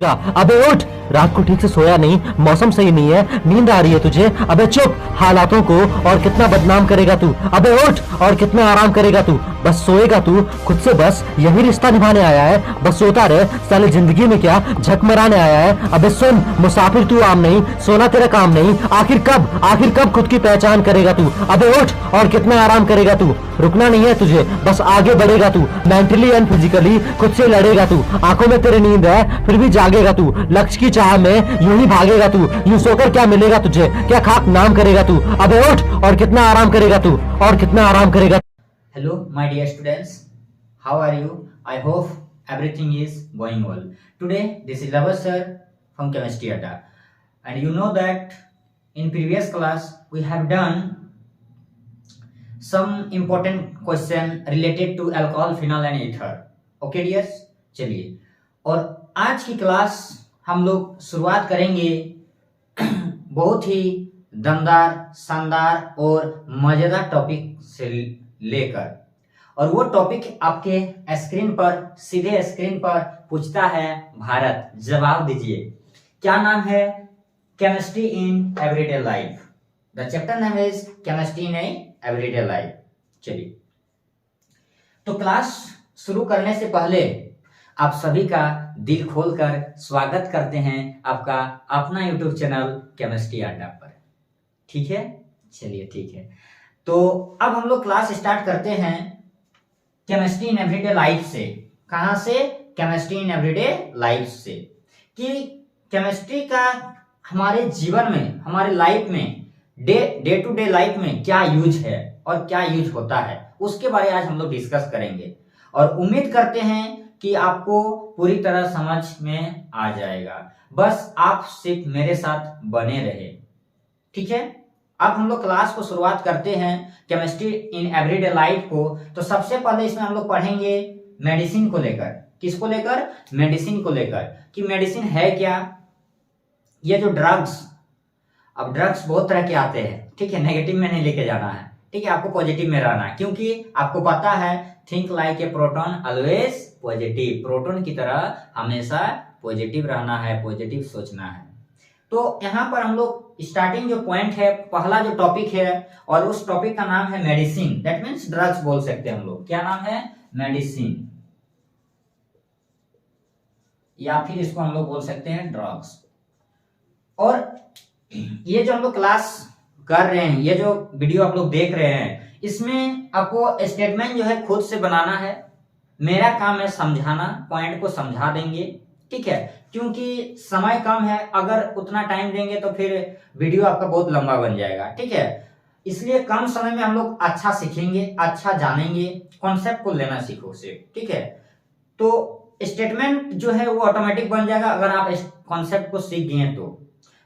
अबे उठ। रात को ठीक से सोया नहीं, मौसम सही नहीं है, नींद आ रही है तुझे। अबे चुप। हालातों को और कितना बदनाम करेगा तू। अबे उठ। और कितना आराम करेगा तू। बस सोएगा तू खुद से। बस यही रिश्ता निभाने आया है। बस सोता रहे। साले जिंदगी में क्या झक मराने आया है। अबे सुन, मुसाफिर तू आम नहीं, सोना तेरा काम नहीं। आखिर कब खुद की पहचान करेगा तू। अबे उठ। और कितना आराम करेगा तू। रुकना नहीं है तुझे, बस आगे बढ़ेगा तू। मेंटली एंड फिजिकली खुद से लड़ेगा तू। आंखों में तेरे नींद है फिर भी जागेगा तू। लक्ष्य की चाह में यूं ही भागेगा तू। यूं सोकर क्या मिलेगा तुझे, क्या खाक नाम करेगा तू। अबे उठ। और कितना आराम करेगा तू। और कितना आराम करेगा। Hello, my dear students. How are you? I hope everything is going well. Today, this is Lava sir from Chemistry Adda. And you know that in previous class, we have done some important question related to alcohol, phenol and ether. Okay, dears? चलिए, और आज की class हम लोग शुरुआत करेंगे बहुत ही दमदार, शानदार और मजेदार टॉपिक से लेकर। और वो टॉपिक आपके स्क्रीन पर, सीधे स्क्रीन पर पूछता है भारत। जवाब दीजिए। क्या नाम है? Chemistry in everyday life. The chapter name is chemistry in everyday life. चलिए, तो क्लास शुरू करने से पहले आप सभी का दिल खोलकर स्वागत करते हैं आपका अपना यूट्यूब चैनल केमिस्ट्री अड्डा पर। ठीक है, चलिए ठीक है। तो अब हम लोग क्लास स्टार्ट करते हैं केमिस्ट्री इन एवरीडे लाइफ से। कहां से? केमिस्ट्री इन एवरीडे लाइफ से। कि केमिस्ट्री का हमारे जीवन में, हमारे लाइफ में, डे टू डे लाइफ में क्या यूज है और क्या यूज होता है, उसके बारे में आज हम लोग डिस्कस करेंगे। और उम्मीद करते हैं कि आपको पूरी तरह समझ में आ जाएगा। बस आप सिर्फ मेरे साथ बने रहे। ठीक है, अब हम लोग क्लास को शुरुआत करते हैं केमिस्ट्री इन एवरीडे लाइफ को। तो सबसे पहले इसमें हम लोग पढ़ेंगे मेडिसिन को लेकर। किसको लेकर? मेडिसिन को लेकर। कि मेडिसिन है क्या, ये जो ड्रग्स, अब ड्रग्स बहुत तरह के आते हैं। ठीक है, नेगेटिव में नहीं लेके जाना है। ठीक है, आपको पॉजिटिव में रहना है, क्योंकि आपको पता है think like a proton always positive. Proton की तरह हमेशा पॉजिटिव रहना है, पॉजिटिव सोचना है। तो यहाँ पर हम लोग स्टार्टिंग जो पॉइंट है, पहला जो टॉपिक है, और उस टॉपिक का नाम है मेडिसिन। दैट मीन्स ड्रग्स बोल सकते हैं हम लोग। क्या नाम है? मेडिसिन, या फिर इसको हम लोग बोल सकते हैं ड्रग्स। और ये जो हम लोग क्लास कर रहे हैं, ये जो वीडियो आप लोग देख रहे हैं, इसमें आपको स्टेटमेंट जो है खुद से बनाना है। मेरा काम है समझाना, पॉइंट को समझा देंगे। ठीक है, क्योंकि समय कम है, अगर उतना टाइम देंगे तो फिर वीडियो आपका बहुत लंबा बन जाएगा। ठीक है, इसलिए कम समय में हम लोग अच्छा सीखेंगे, अच्छा जानेंगे, कॉन्सेप्ट को लेना सीखो सिर्फ। ठीक है, तो स्टेटमेंट जो है वो ऑटोमेटिक बन जाएगा अगर आप कॉन्सेप्ट को सीख गए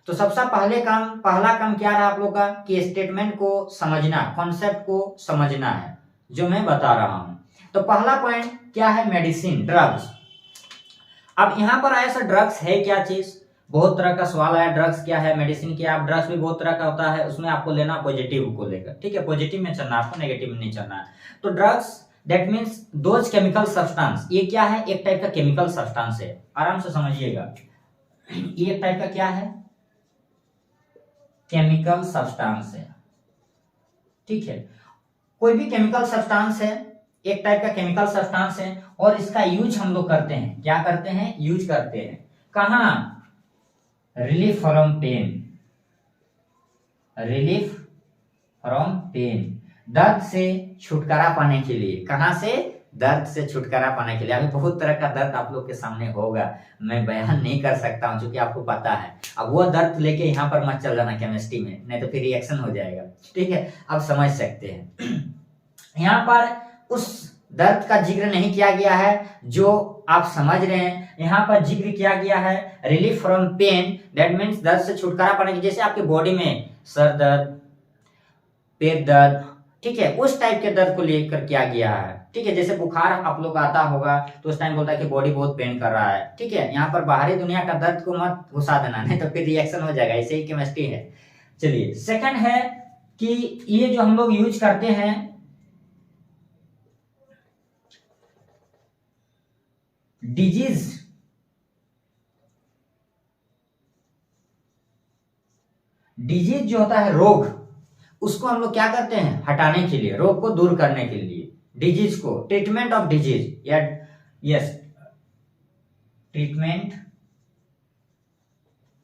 तो सबसे पहला काम क्या रहा आप लोग का? कि स्टेटमेंट को समझना, कॉन्सेप्ट को समझना है जो मैं बता रहा हूं। तो पहला पॉइंट क्या है? Medicine, drugs. अब यहां पर आया सर ड्रग्स है क्या चीज? बहुत तरह का सवाल आया, ड्रग्स क्या है, मेडिसिन क्या है। ड्रग्स भी बहुत तरह का होता है, उसमें आपको लेना पॉजिटिव को लेकर। ठीक है, पॉजिटिव में चलना, आपको नेगेटिव में नहीं चलना है। तो drugs that means those chemical substance. ये क्या है? एक टाइप का केमिकल सब्सटेंस है। आराम से समझिएगा, ये एक टाइप का क्या है? केमिकल सब्सटेंस है। ठीक है, कोई भी केमिकल सब्सटेंस है, एक टाइप का केमिकल सब्सटेंस है, और इसका यूज हम लोग करते हैं। क्या करते हैं? यूज करते हैं। कहां? Relief from pain, relief from pain, दर्द से छुटकारा पाने के लिए। कहां से? दर्द से छुटकारा पाने के लिए। अभी बहुत तरह का दर्द आप लोग के सामने होगा, मैं बयान नहीं कर सकता हूं क्योंकि आपको पता है। अब वो दर्द लेके यहाँ पर मत चल जाना केमिस्ट्री में, नहीं तो फिर रिएक्शन हो जाएगा। ठीक है, आप समझ सकते हैं। यहाँ पर उस दर्द का जिक्र नहीं किया गया है जो आप समझ रहे हैं। यहाँ पर जिक्र किया गया है relief from pain, that means दर्द से छुटकारा पाने की। जैसे आपके बॉडी में सर दर्द, पेट दर्द, ठीक है, उस टाइप के दर्द को लेकर किया गया है। ठीक है, जैसे बुखार आप लोग आता होगा तो उस टाइम बोलता है कि बॉडी बहुत पेन कर रहा है। ठीक है, यहाँ पर बाहरी दुनिया का दर्द को मत घुसा देना, नहीं तो फिर रिएक्शन हो जाएगा। ऐसे ही केमिस्ट्री है। चलिए, सेकंड है कि ये जो हम लोग यूज करते हैं डिजीज डिजीज जो होता है रोग, उसको हम लोग क्या करते हैं, हटाने के लिए, रोग को दूर करने के लिए, डिजीज को, ट्रीटमेंट ऑफ डिजीज या यस ट्रीटमेंट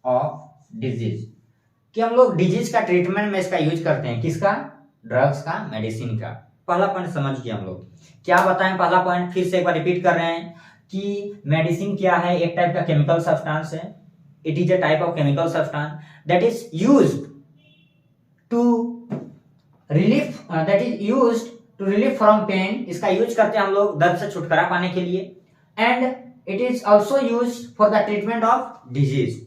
ऑफ डिजीज, कि हम लोग डिजीज का ट्रीटमेंट में इसका यूज करते हैं, किसका, ड्रग्स का, मेडिसिन का। पहला पॉइंट समझ गए हम लोग। क्या बताएं पहला पॉइंट, फिर से एक बार रिपीट कर रहे हैं कि मेडिसिन क्या है, एक टाइप का केमिकल सब्सटेंस है। It is a type of chemical substance that is used to relief from pain. इसका यूज करते हैं हम लोग दर्द से छुटकारा पाने के लिए। And it is also use for the treatment of disease.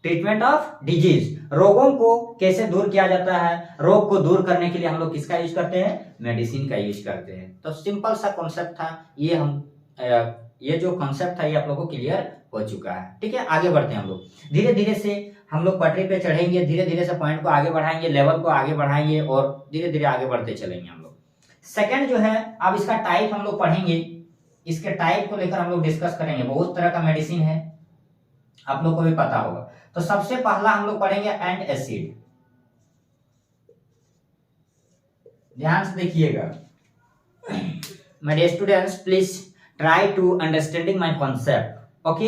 Treatment of disease, रोगों को कैसे दूर किया जाता है, रोग को दूर करने के लिए हम लोग किसका यूज करते हैं, मेडिसिन का यूज करते हैं। तो सिंपल सा कॉन्सेप्ट था ये जो कॉन्सेप्ट था ये आप लोगों को क्लियर हो चुका है। ठीक है, आगे बढ़ते हैं हम लोग। धीरे धीरे से हम लोग पटरी पे चढ़ेंगे, धीरे धीरे से पॉइंट को आगे बढ़ाएंगे, लेवल को आगे बढ़ाएंगे और धीरे धीरे आगे बढ़ते चलेंगे हम लोग। सेकंड जो है, अब इसका टाइप हम लोग पढ़ेंगे, इसके टाइप को लेकर हम लोग डिस्कस करेंगे। बहुत तरह का मेडिसिन है, आप लोग को भी पता होगा। तो सबसे पहला हम लोग पढ़ेंगे एंटासिड। ध्यान से देखिएगा मेरे students, please try to understanding my concept. Okay,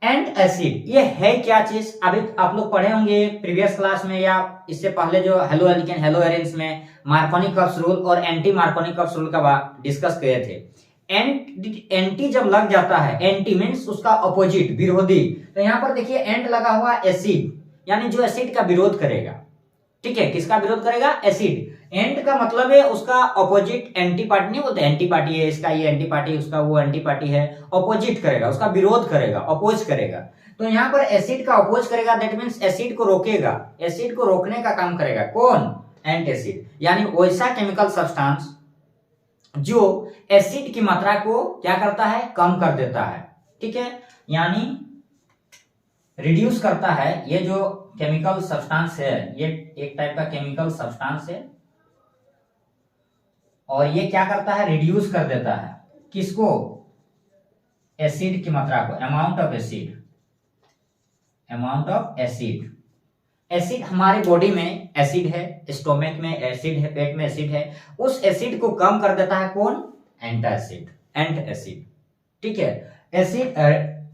antacid ये है क्या चीज, अभी आप लोग पढ़े होंगे प्रीवियस क्लास में या इससे पहले जो हेलो एल्केन हेलो एरेंस में मार्कोनिकॉप्स रूल और एंटी मार्कोनिकॉप्स रूल का डिस्कस किए थे। एंटी जब लग जाता है, एंटी मीन्स उसका अपोजिट, विरोधी। तो यहां पर देखिए एंट लगा हुआ एसिड, यानी जो एसिड का विरोध करेगा। ठीक है, किसका विरोध करेगा, एसिड। एंट का मतलब है उसका अपोजिट, एंटी पार्टी नहीं बोलते, एंटी पार्टी है इसका, ये एंटी पार्टी, उसका वो एंटी पार्टी है, अपोजिट करेगा, उसका विरोध करेगा, अपोज करेगा। तो यहाँ पर एसिड का अपोज करेगा, दैट मीन्स एसिड को रोकेगा, एसिड को रोकने का काम करेगा कौन, एंटासिड। यानी वैसा केमिकल सब्सटेंस जो एसिड की मात्रा को क्या करता है, कम कर देता है। ठीक है, यानी रिड्यूस करता है। ये जो केमिकल सब्सटेंस है ये एक टाइप का केमिकल सब्सटेंस है और ये क्या करता है, रिड्यूस कर देता है किसको, एसिड की मात्रा को, amount of acid, amount of acid. Acid हमारे बॉडी में एसिड है, स्टोमक में एसिड है, पेट में एसिड है, उस एसिड को कम कर देता है कौन, एंटासिड, एंटासिड। ठीक है, acid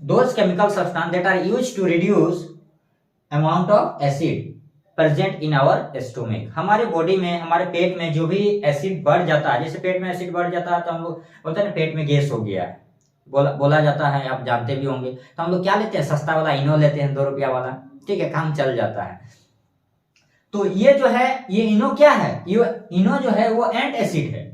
those chemical substance that are used to reduce amount of acid present in our stomach. हमारे बॉडी में, हमारे पेट में जो भी एसिड बढ़ जाता है, जैसे पेट में एसिड बढ़ जाता है तो हम लोग बोलते हैं ना पेट में गैस हो गया है, बोला जाता है, आप जानते भी होंगे। तो हम लोग क्या लेते हैं, सस्ता वाला इनो लेते हैं, 2 रुपया वाला। ठीक है, काम चल जाता है। तो ये जो है, ये इनो क्या है, ये इनो जो है वो एंटासिड है।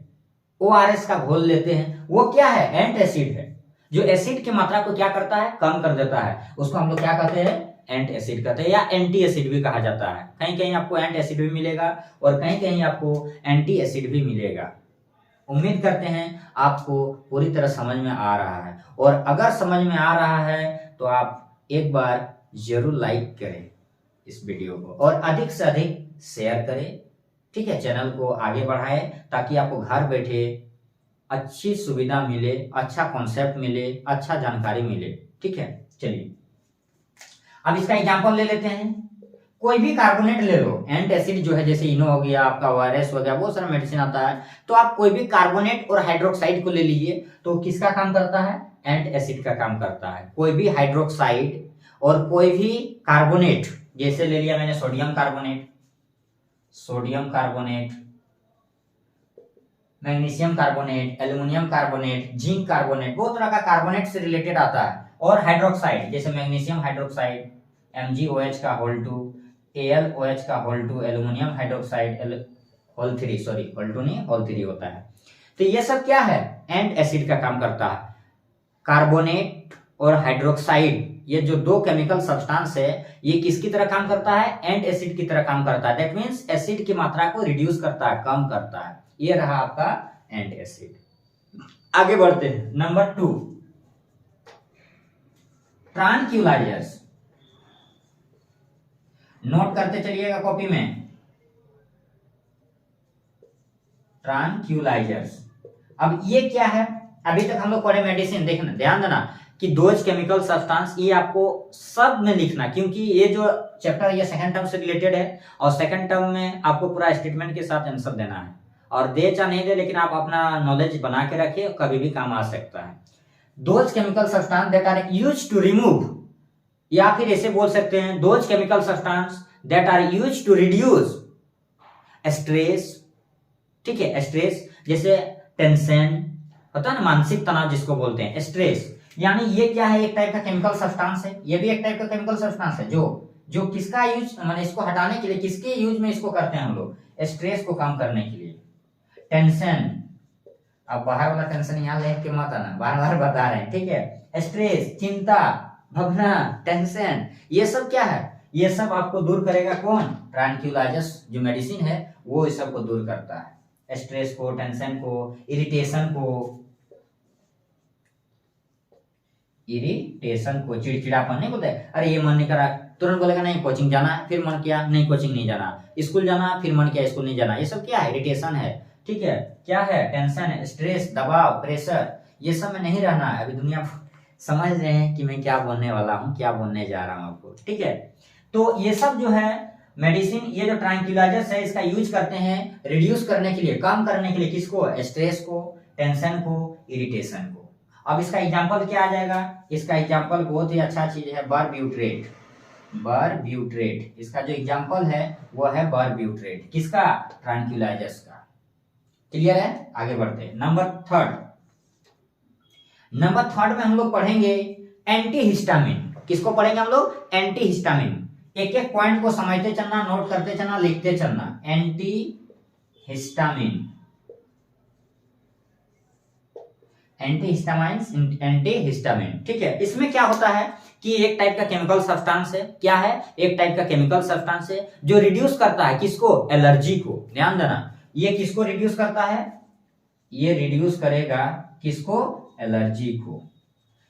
ORS का घोल लेते हैं, वो क्या है, एंटासिड है, जो एसिड की मात्रा को क्या करता है, कम कर देता है। उसको हम लोग क्या कहते हैं, एंटासिड कहते हैं, या एंटी एसिड भी कहा जाता है। कहीं कहीं आपको एंटासिड भी मिलेगा और कहीं कहीं आपको एंटी एसिड भी मिलेगा। उम्मीद करते हैं आपको पूरी तरह समझ में आ रहा है, और अगर समझ में आ रहा है तो आप एक बार जरूर लाइक करें इस वीडियो को और अधिक से अधिक शेयर करें। ठीक है, चैनल को आगे बढ़ाएं ताकि आपको घर बैठे अच्छी सुविधा मिले, अच्छा कॉन्सेप्ट मिले, अच्छा जानकारी मिले। ठीक है, चलिए अब इसका एग्जांपल ले लेते हैं। कोई भी कार्बोनेट ले लो, एंटासिड जो है, जैसे इनो हो गया, आपका ORS हो गया, बहुत सारा मेडिसिन आता है। तो आप कोई भी कार्बोनेट और हाइड्रोक्साइड को ले लीजिए, तो किसका काम करता है, एंटासिड का काम करता है। कोई भी हाइड्रोक्साइड और कोई भी कार्बोनेट, जैसे ले लिया मैंने sodium carbonate, sodium carbonate, magnesium carbonate, aluminium carbonate, zinc carbonate, बहुत तरह का कार्बोनेट से रिलेटेड आता है। और हाइड्रोक्साइड, जैसे मैग्नीशियम हाइड्रोक्साइड MgOH का होल 2, AlOH का whole 2, aluminium hydroxide whole 3, sorry whole 2 नहीं, होल 3 होता है। तो ये सब क्या है, एंटासिड का काम करता है। कार्बोनेट और हाइड्रोक्साइड, ये जो 2 केमिकल सब्सटेंस है, ये किसकी तरह काम करता है, एंटासिड की तरह काम करता है। दैट मींस एसिड की मात्रा को रिड्यूस करता है, कम करता है। ये रहा आपका एंटासिड। आगे बढ़ते हैं, नंबर 2, ट्रांक्विलाइजर्स। नोट करते चलिएगा कॉपी में, ट्रांक्विलाइजर्स। अब ये क्या है, अभी तक हम लोग पढ़े मेडिसिन, देखना ध्यान देना, कि दोज केमिकल सब्सटेंस, ये आपको सब में लिखना, क्योंकि ये जो चैप्टर ये सेकंड टर्म से रिलेटेड है और सेकंड टर्म में आपको पूरा स्टेटमेंट के साथ आंसर देना है, और दे चाहे नहीं दे लेकिन आप अपना नॉलेज बना के रखिए, कभी भी काम आ सकता है। Those chemical substance that are used to remove, या फिर ऐसे बोल सकते हैं those chemical substance that are used to reduce stress, ठीक है, स्ट्रेस जैसे टेंशन होता है ना, मानसिक तनाव जिसको बोलते हैं, स्ट्रेस, यानी ये क्या है, एक टाइप का केमिकल सब्सटेंस है, ये भी एक टाइप का केमिकल सब्सटेंस है जो किसका यूज, माने इसको हटाने के लिए किसके यूज में इसको करते हैं हम लोग, स्ट्रेस को कम करने के लिए। टेंशन, अब बाहर वाला टेंशन यहाँ लेके के मत आना, बार बार बता रहे हैं, ठीक है। स्ट्रेस, चिंता, भावना, टेंशन, ये सब क्या है, ये सब आपको दूर करेगा कौन, ट्रैंक्विलाइजर्स जो मेडिसिन है वो इस सब को दूर करता है, स्ट्रेस को, टेंशन को, इरिटेशन को, चिड़चिड़ापन नहीं बोलते, अरे ये मन नहीं करा, तुरंत बोलेगा नहीं कोचिंग जाना, फिर मन किया नहीं कोचिंग नहीं जाना, स्कूल जाना, फिर मन किया स्कूल नहीं जाना, ये सब क्या है, इरिटेशन है, ठीक है, क्या है, टेंशन, स्ट्रेस, दबाव, प्रेशर, ये सब में नहीं रहना है। अभी दुनिया समझ रहे हैं कि मैं क्या बोलने वाला हूँ, क्या बोलने जा रहा हूँ आपको, ठीक है। तो ये सब जो है मेडिसिन, ये जो ट्रैंक्विलाइजर्स है इसका यूज करते हैं रिड्यूस करने के लिए, कम करने के लिए, किसको, स्ट्रेस को, टेंशन को, इरिटेशन को। अब इसका एग्जांपल क्या आ जाएगा, इसका एग्जांपल बहुत ही अच्छा चीज है, बारब्यूट्रेट, बारब्यूट्रेट, इसका जो एग्जांपल है वो है बारब्यूट्रेट, किसका, ट्रैंक्विलाइजर्स का। क्लियर है, आगे बढ़ते हैं। नंबर थर्ड में हम लोग पढ़ेंगे एंटीहिस्टामिन। किसको पढ़ेंगे हम लोग, एंटीहिस्टामिन। एक एक पॉइंट को समझते चलना, नोट करते चलना, लिखते चलना। एंटीहिस्टामिन, एंटीहिस्टामिन, ठीक है। इसमें क्या होता है कि एक टाइप का केमिकल सब्सटेंस है, क्या है, एक टाइप का केमिकल सब्सटेंस है जो रिड्यूस करता है किसको, एलर्जी को। ध्यान देना, ये किसको रिड्यूस करता है, ये रिड्यूस करेगा किसको, एलर्जी को।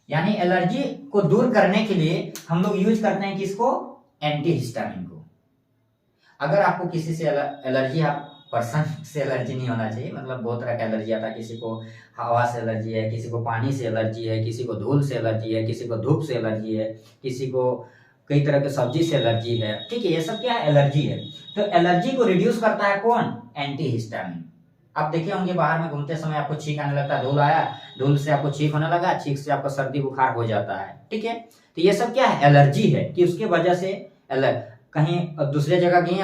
यानी एलर्जी को दूर करने के लिए हम लोग यूज करते हैं किसको, एंटीहिस्टामिन को। अगर आपको किसी से एलर्जी, आप पर्सन से एलर्जी नहीं होना चाहिए, मतलब बहुत तरह का एलर्जी आता है, किसी को हवा से एलर्जी है, किसी को पानी से एलर्जी है, किसी को धूल से एलर्जी है, किसी को धूप से एलर्जी है, किसी को कई तरह के सब्जी से एलर्जी है, ठीक है, ये सब क्या है, एलर्जी है। तो एलर्जी को रिड्यूस करता है कौन, एंटीहिस्टामिन। आप देखे होंगे बाहर में घूमते समय आपको छींक आने लगता है, धूल आया, धूल से आपको छींक होने लगा, छींक से आपको सर्दी बुखार हो जाता है, ठीक है। तो ये सब क्या है, एलर्जी है, कि उसके वजह से कहीं दूसरे जगह गए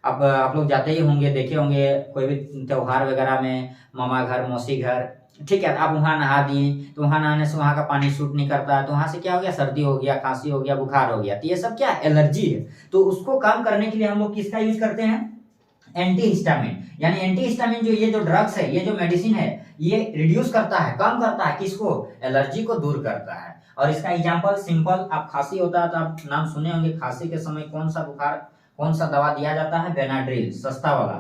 आप लोग जाते ही होंगे, देखे होंगे कोई भी त्योहार वगैरह में, मामा घर, मौसी घर, ठीक है, आप वहां नहा दिए, तो वहां नहाने से वहां का पानी सूट नहीं करता, तो वहां से क्या हो गया, सर्दी हो गया, खांसी हो गया, बुखार हो गया। तो ये सब क्या है, एलर्जी है। तो उसको कम करने के लिए हम लोग किसका यूज करते हैं, एंटीहिस्टामिन। यानी एंटीहिस्टामिन जो ये जो ड्रग्स है, ये जो मेडिसिन है, ये रिड्यूस करता है, कम करता है किसको, एलर्जी को दूर करता है। और इसका एग्जांपल सिंपल, आप खांसी होता है तो आप नाम सुने होंगे, खांसी के समय कौन सा बुखार, कौन सा दवा दिया जाता है, बेनाड्रिल, सस्ता वाला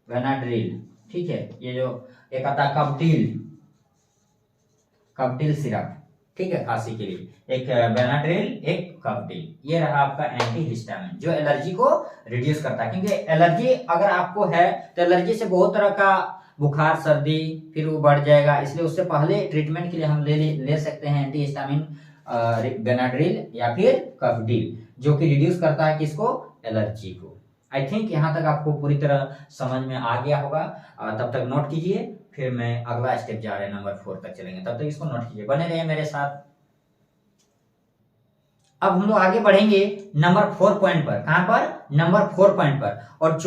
बेनाड्रिल, ठीक है। ये जो एक आता है कप्टिल सिरप, ठीक है, खांसी के लिए एक बेनाड्रिल, एक कप्टिल, ये रहा आपका एंटीहिस्टामिन जो एलर्जी को रिड्यूस करता है। क्योंकि एलर्जी अगर आपको है तो एलर्जी से बहुत तरह का बुखार, सर्दी, फिर वो बढ़ जाएगा, इसलिए उससे पहले ट्रीटमेंट के लिए हम ले सकते हैं एंटीहिस्टामिन, बेनाड्रिल या फिर कप्टिल, जो कि रिड्यूस करता है किसको, एलर्जी को। आई थिंक यहाँ तक आपको पूरी तरह समझ में आ गया होगा। तब तक नोट कीजिए, फिर मैं अगला स्टेप जा रहे हैं, नंबर 4 तक चलेंगे, तब तक इसको नोट कीजिए, बने रहिए मेरे साथ। अब हम लोग आगे बढ़ेंगे नंबर 4 पॉइंट पर। कहां पर, नंबर 4 पॉइंट पर। और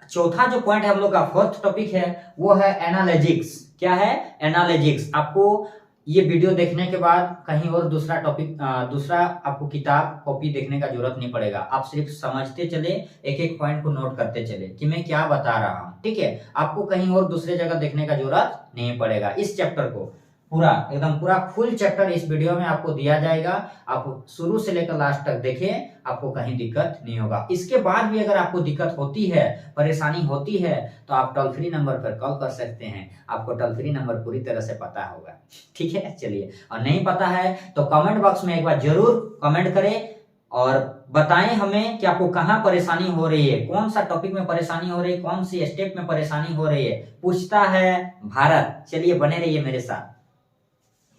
चौथा जो पॉइंट है हम लोग का, फोर्थ टॉपिक है, वो है एनालिटिक्स। क्या है, एनालिटिक्स। आपको ये वीडियो देखने के बाद कहीं और दूसरा टॉपिक, दूसरा आपको किताब कॉपी देखने का जरूरत नहीं पड़ेगा। आप सिर्फ समझते चले, एक एक पॉइंट को नोट करते चले कि मैं क्या बता रहा हूँ, ठीक है। आपको कहीं और दूसरे जगह देखने का जरूरत नहीं पड़ेगा। इस चैप्टर को पूरा एकदम पूरा फुल चैप्टर इस वीडियो में आपको दिया जाएगा। आप शुरू से लेकर लास्ट तक देखें, आपको कहीं दिक्कत नहीं होगा। इसके बाद भी अगर आपको दिक्कत होती है, परेशानी होती है, तो आप टोल फ्री नंबर पर कॉल कर सकते हैं। आपको टोल फ्री नंबर पूरी तरह से पता होगा, ठीक है। चलिए, और नहीं पता है तो कमेंट बॉक्स में एक बार जरूर कमेंट करें और बताएं हमें कि आपको कहाँ परेशानी हो रही है, कौन सा टॉपिक में परेशानी हो रही है, कौन सी स्टेप में परेशानी हो रही है। पूछता है भारत। चलिए, बने रहिए मेरे साथ।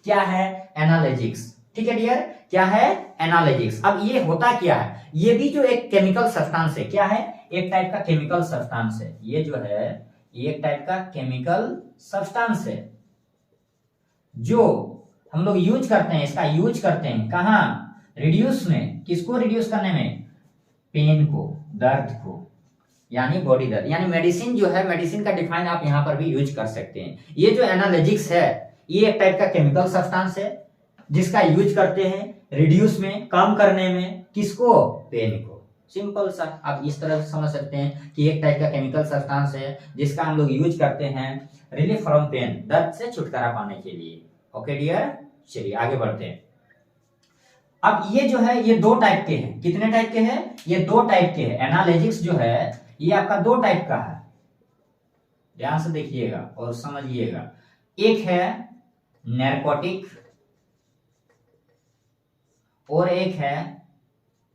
क्या है? एनाल्जेसिक्स। ठीक है डियर, क्या है? एनाल्जेसिक्स। अब ये होता क्या है? ये भी जो एक केमिकल सब्सटेंस है, क्या है? एक टाइप का केमिकल सब्सटेंस है। ये जो है ये एक टाइप का केमिकल सब्सटेंस है जो हम लोग यूज करते हैं, इसका यूज करते हैं कहाँ? रिड्यूस में। किसको रिड्यूस करने में? पेन को, दर्द को, यानी बॉडी दर्द। यानी मेडिसिन जो है, मेडिसिन का डिफाइन आप यहाँ पर भी यूज कर सकते हैं। ये जो एनाल्जेसिक्स है ये एक टाइप का केमिकल सब्सटेंस है जिसका यूज करते हैं रिड्यूस में, कम करने में। किसको? पेन को। सिंपल सा आप इस तरह से समझ सकते हैं कि एक टाइप का केमिकल सब्सटेंस है जिसका हम लोग यूज करते हैं रिलीफ फ्रॉम पेन, दर्द से छुटकारा पाने के लिए। ओके डियर, चलिए आगे बढ़ते हैं। अब ये जो है ये दो टाइप के हैं। कितने टाइप के हैं? ये दो टाइप के हैं। एनाल्जेसिक्स जो है ये आपका दो टाइप का है, ध्यान से देखिएगा और समझिएगा। एक है नैरकोटिक और एक है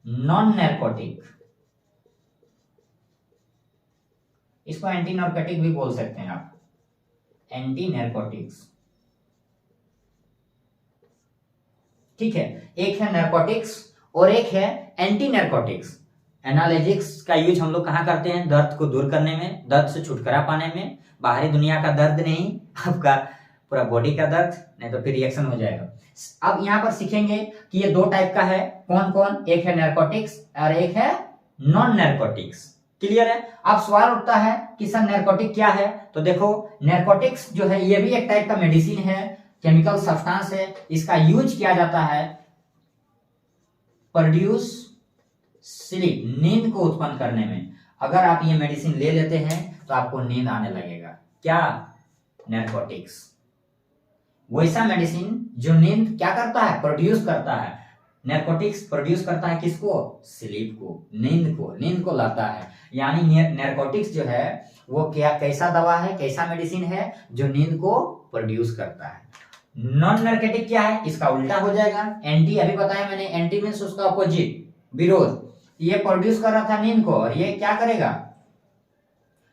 नॉन नैरकोटिक। इसको एंटी नैरकोटिक भी बोल सकते हैं आप, एंटी नैरकोटिक्स। ठीक है, एक है नैरकोटिक्स और एक है एंटी नैरकोटिक्स। एनाल्जेसिक्स का यूज हम लोग कहाँ करते हैं? दर्द को दूर करने में, दर्द से छुटकारा पाने में। बाहरी दुनिया का दर्द नहीं, आपका पूरा बॉडी का दर्द, नहीं तो फिर रिएक्शन हो जाएगा। अब यहाँ पर सीखेंगे कि ये दो टाइप का है। कौन कौन? एक है नैरकोटिक्स और एक है नॉन नैरकोटिक्स। क्लियर है? अब सवाल उठता है कि सर नैरकोटिक क्या है? तो देखो, नैरकोटिक्स जो है ये भी एक टाइप का मेडिसिन है, केमिकल सब्सटेंस है। इसका यूज किया जाता है प्रोड्यूस स्लीप, नींद को उत्पन्न करने में। अगर आप ये मेडिसिन ले लेते हैं तो आपको नींद आने लगेगा। क्या? नैरकोटिक्स। वैसा मेडिसिन जो नींद क्या करता है? प्रोड्यूस करता है। नैरकोटिक्स प्रोड्यूस करता है किसको? स्लीप को, नींद को, नींद को लाता है। यानी नैरकोटिक्स जो है वो क्या, कैसा दवा है, कैसा मेडिसिन है जो नींद को प्रोड्यूस करता है। नॉन नैरकोटिक क्या है? इसका उल्टा हो जाएगा। एंटी, अभी बताया मैंने, एंटी मीन्स उसका अपोजिट, विरोध। ये प्रोड्यूस कर रहा था नींद को और ये क्या करेगा?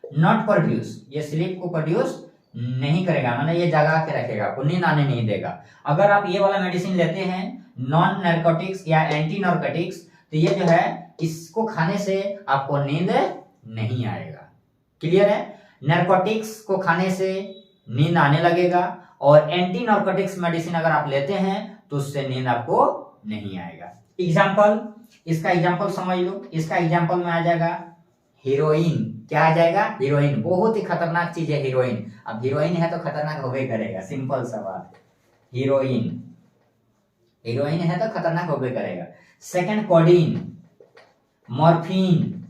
नॉट प्रोड्यूस, ये स्लीप को प्रोड्यूस नहीं करेगा, माने ये जगा के रखेगा, आपको नींद आने नहीं देगा। अगर आप ये वाला मेडिसिन लेते हैं नॉन नैरकोटिक्स या एंटी नैरकोटिक्स, तो ये जो है इसको खाने से आपको नींद नहीं आएगा। क्लियर है? नैरकोटिक्स को खाने से नींद आने लगेगा और एंटी नैरकोटिक्स मेडिसिन अगर आप लेते हैं तो उससे नींद आपको नहीं आएगा। एग्जाम्पल, इसका एग्जाम्पल समझ लो। इसका एग्जाम्पल में आ जाएगा हीरोइन। क्या आ जाएगा? हीरोइन। बहुत ही खतरनाक चीज है हीरोइन। अब हीरोइन है तो खतरनाक होबे करेगा, सिंपल सा बात। हीरोइन, हीरोइन है तो खतरनाक होबे करेगा। Second, codeine, morphine.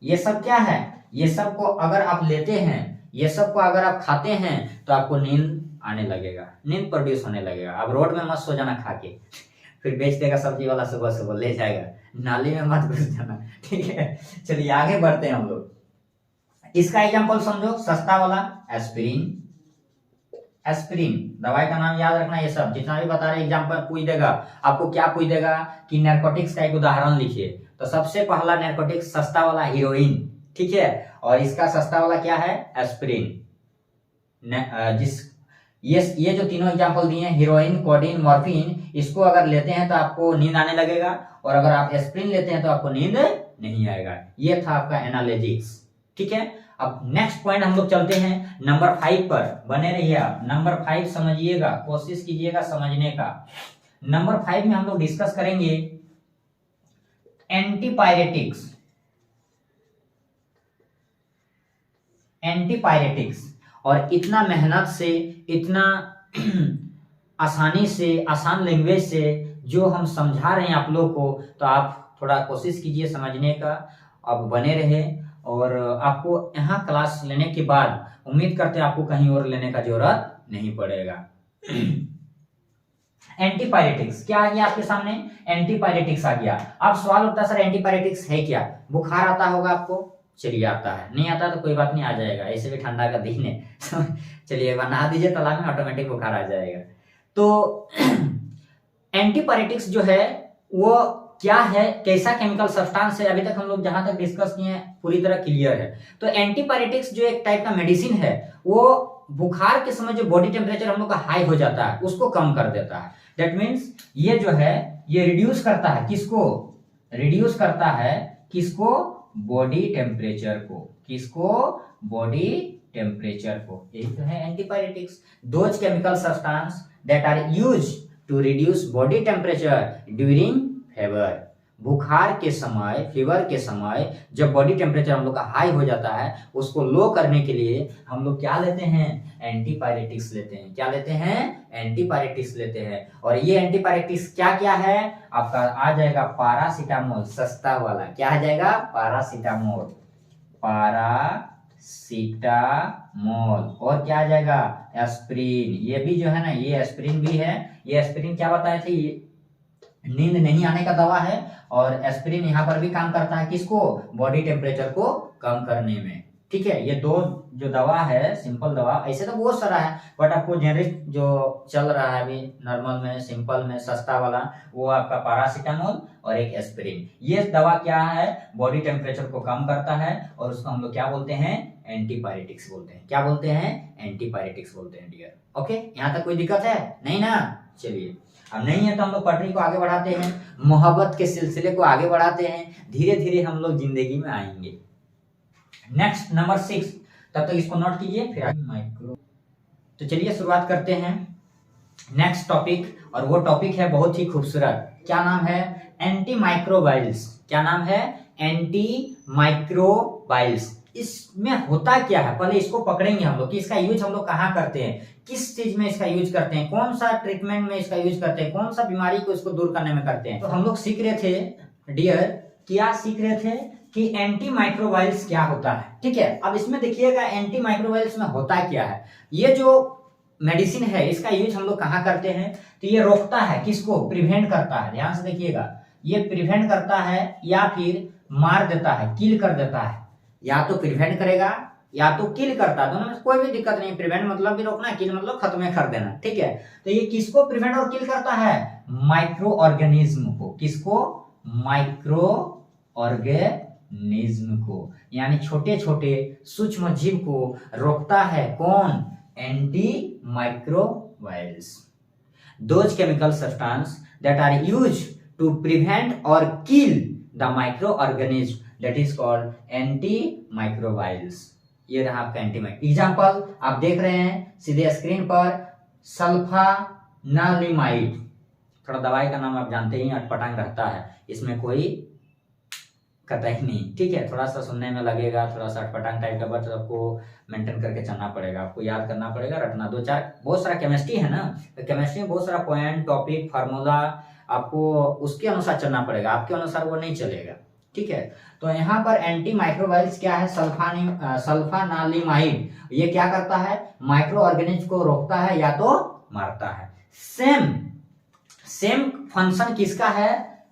ये सब क्या है? ये सब को अगर आप लेते हैं, ये सब को अगर आप खाते हैं तो आपको नींद आने लगेगा, नींद प्रोड्यूस होने लगेगा। अब रोड में मत सो जाना खा के, फिर बेच देगा सब्जी वाला, सुबह सुबह ले जाएगा। नाली में मत घुस जाना, ठीक है? चलिए आगे बढ़ते हैं हम लोग। इसका एग्जांपल समझो, सस्ता वाला एस्पिरिन। एस्पिरिन दवाई का नाम याद रखना। ये सब जितना भी बता रहे एग्जांपल पूछ देगा आपको, क्या पूछ देगा कि नैरकोटिक्स का एक उदाहरण लिखिए। तो सबसे पहला नैरकोटिक्स सस्ता वाला हीरोइन, ठीक है? और इसका सस्ता वाला क्या है? एस्पिरिन। जिस ये जो तीनों एग्जांपल दिए हैं, हीरोइन, कोडीन, मॉर्फिन, इसको अगर लेते हैं तो आपको नींद आने लगेगा और अगर आप एस्पिरिन लेते हैं तो आपको नींद नहीं आएगा। ये था आपका एनाल्जेसिक्स, ठीक है? अब नेक्स्ट पॉइंट हम लोग चलते हैं नंबर 5 पर। बने रहिए आप, नंबर 5 समझिएगा, कोशिश कीजिएगा समझने का। नंबर 5 में हम लोग डिस्कस करेंगे एंटीपायरेटिक्स। एंटीपायरेटिक्स, और इतना मेहनत से, इतना आसानी से, आसान लैंग्वेज से जो हम समझा रहे हैं आप लोग को, तो आप थोड़ा कोशिश कीजिए समझने का। अब बने रहे, और आपको यहाँ क्लास लेने के बाद उम्मीद करते हैं आपको कहीं और लेने का जरूरत नहीं पड़ेगा। एंटीपायरेटिक्स क्या आ गया आपके सामने? एंटीपायरेटिक्स आ गया। अब सवाल उठता है सर एंटीपायरेटिक्स है क्या? बुखार आता होगा आपको? चलिए आता है, नहीं आता तो कोई बात नहीं, आ जाएगा, ऐसे भी ठंडा का दिन है। चलिए बना दीजिए तालाब में, ऑटोमेटिक बुखार आ जाएगा। तो एंटीपायरेटिक्स जो है वो क्या है, कैसा केमिकल सब्सटेंस है, अभी तक हम लोग जहां तक डिस्कस किए हैं पूरी तरह क्लियर है। तो एंटीपायरेटिक्स जो एक टाइप का मेडिसिन है, वो बुखार के समय जो बॉडी टेम्परेचर हम लोग का हाई हो जाता है उसको कम कर देता है। दैट मीन्स ये जो है ये रिड्यूस करता है किसको, रिड्यूस करता है किसको, बॉडी टेम्परेचर को, किसको, बॉडी टेम्परेचर को। यही तो है antipyretics. Those chemical substance that are used to reduce body temperature during fever. बुखार के समय, फीवर के समय जब बॉडी टेम्परेचर हम लोग का हाई हो जाता है उसको लो करने के लिए हम लोग क्या लेते हैं, एंटीपायरेटिक्स लेते हैं। क्या लेते हैं, एंटीपायरेटिक्स लेते हैं। और ये एंटीपायरेटिक्स क्या क्या है, आपका आ जाएगा पैरासीटामोल, सस्ता वाला। क्या आ जाएगा, पैरासीटामोल, पैरासीटामोल। और क्या आ जाएगा, एस्प्रिन। ये भी जो है ना, ये एस्प्रिन भी है। ये एस्प्रिन क्या बताए थे, ये नींद नहीं आने का दवा है और एस्प्रिन यहाँ पर भी काम करता है किसको, बॉडी टेम्परेचर को कम करने में। ठीक है, ये दो जो दवा है, सिंपल दवा, ऐसे तो बहुत सारा है बट आपको जेनरिक जो चल रहा है अभी नॉर्मल में, सिंपल में, सस्ता वाला, वो आपका पैरासीटामोल और एक एस्प्रिन। ये दवा क्या है, बॉडी टेम्परेचर को कम करता है और उसको हम लोग क्या बोलते हैं, एंटीपायरेटिक्स बोलते हैं। क्या बोलते हैं, एंटीपायरेटिक्स बोलते हैं डियर। ओके, यहाँ तक कोई दिक्कत है नहीं ना। चलिए, अब नहीं है तो हम लोग पटरी को आगे बढ़ाते हैं, मोहब्बत के सिलसिले को आगे बढ़ाते हैं। धीरे धीरे हम लोग जिंदगी में आएंगे। नेक्स्ट नंबर 6, तब तक इसको नोट कीजिए फिर माइक्रो। तो चलिए शुरुआत करते हैं नेक्स्ट टॉपिक, और वो टॉपिक है बहुत ही खूबसूरत। क्या नाम है, एंटी माइक्रोबाइल्स। क्या नाम है, एंटी माइक्रोबाइल्स। इसमें होता क्या है, पहले इसको पकड़ेंगे हम लोग कि इसका यूज हम लोग कहाँ करते हैं, किस चीज में इसका यूज करते हैं, कौन सा ट्रीटमेंट में इसका यूज करते हैं, कौन सा बीमारी को इसको दूर करने में करते हैं। तो हम लोग सीख रहे थे डियर, क्या सीख रहे थे कि एंटी माइक्रोबाइल्स क्या होता है। ठीक है, अब इसमें देखिएगा एंटी माइक्रोबाइल्स में होता क्या है। ये जो मेडिसिन है इसका यूज हम लोग कहाँ करते हैं, तो ये रोकता है किसको, प्रिवेंट करता है। ध्यान से देखिएगा, ये प्रिवेंट करता है या फिर मार देता है, किल कर देता है। या तो प्रिवेंट करेगा या तो किल करता है, दोनों में कोई भी दिक्कत नहीं। प्रिवेंट मतलब भी रोकना, किल मतलब खत्म कर देना। ठीक है, तो ये किसको प्रिवेंट और किल करता है, माइक्रो ऑर्गेनिज्म को। किसको, माइक्रो ऑर्गेनिज्म को, यानी छोटे छोटे सूक्ष्म जीव को रोकता है। कौन, anti microbials. Those chemical substance that are used to prevent or kill the micro organism that is called anti microbials. ये रहा आपका एंटीमाइक्रो। एग्जाम्पल आप देख रहे हैं सीधे स्क्रीन पर, सल्फानालिमाइड। थोड़ा दवाई का नाम आप जानते ही, अटपटांग रहता है, इसमें कोई कतई नहीं। ठीक है, थोड़ा सा सुनने में लगेगा, थोड़ा सा अटपटांग टाइप का, बट आपको मेंटेन करके चलना पड़ेगा, आपको याद करना पड़ेगा, रटना। 2-4 बहुत सारा केमिस्ट्री है ना, तो केमिस्ट्री में बहुत सारा पॉइंट, टॉपिक, फार्मूला, आपको उसके अनुसार चलना पड़ेगा, आपके अनुसार वो नहीं चलेगा। ठीक है, तो यहाँ पर एंटी माइक्रोबाइल्स क्या है, सल्फानालिमाइड। ये क्या करता है, माइक्रो ऑर्गेनिज्म को रोकता है या तो मारता है। सेम फंक्शन किसका है,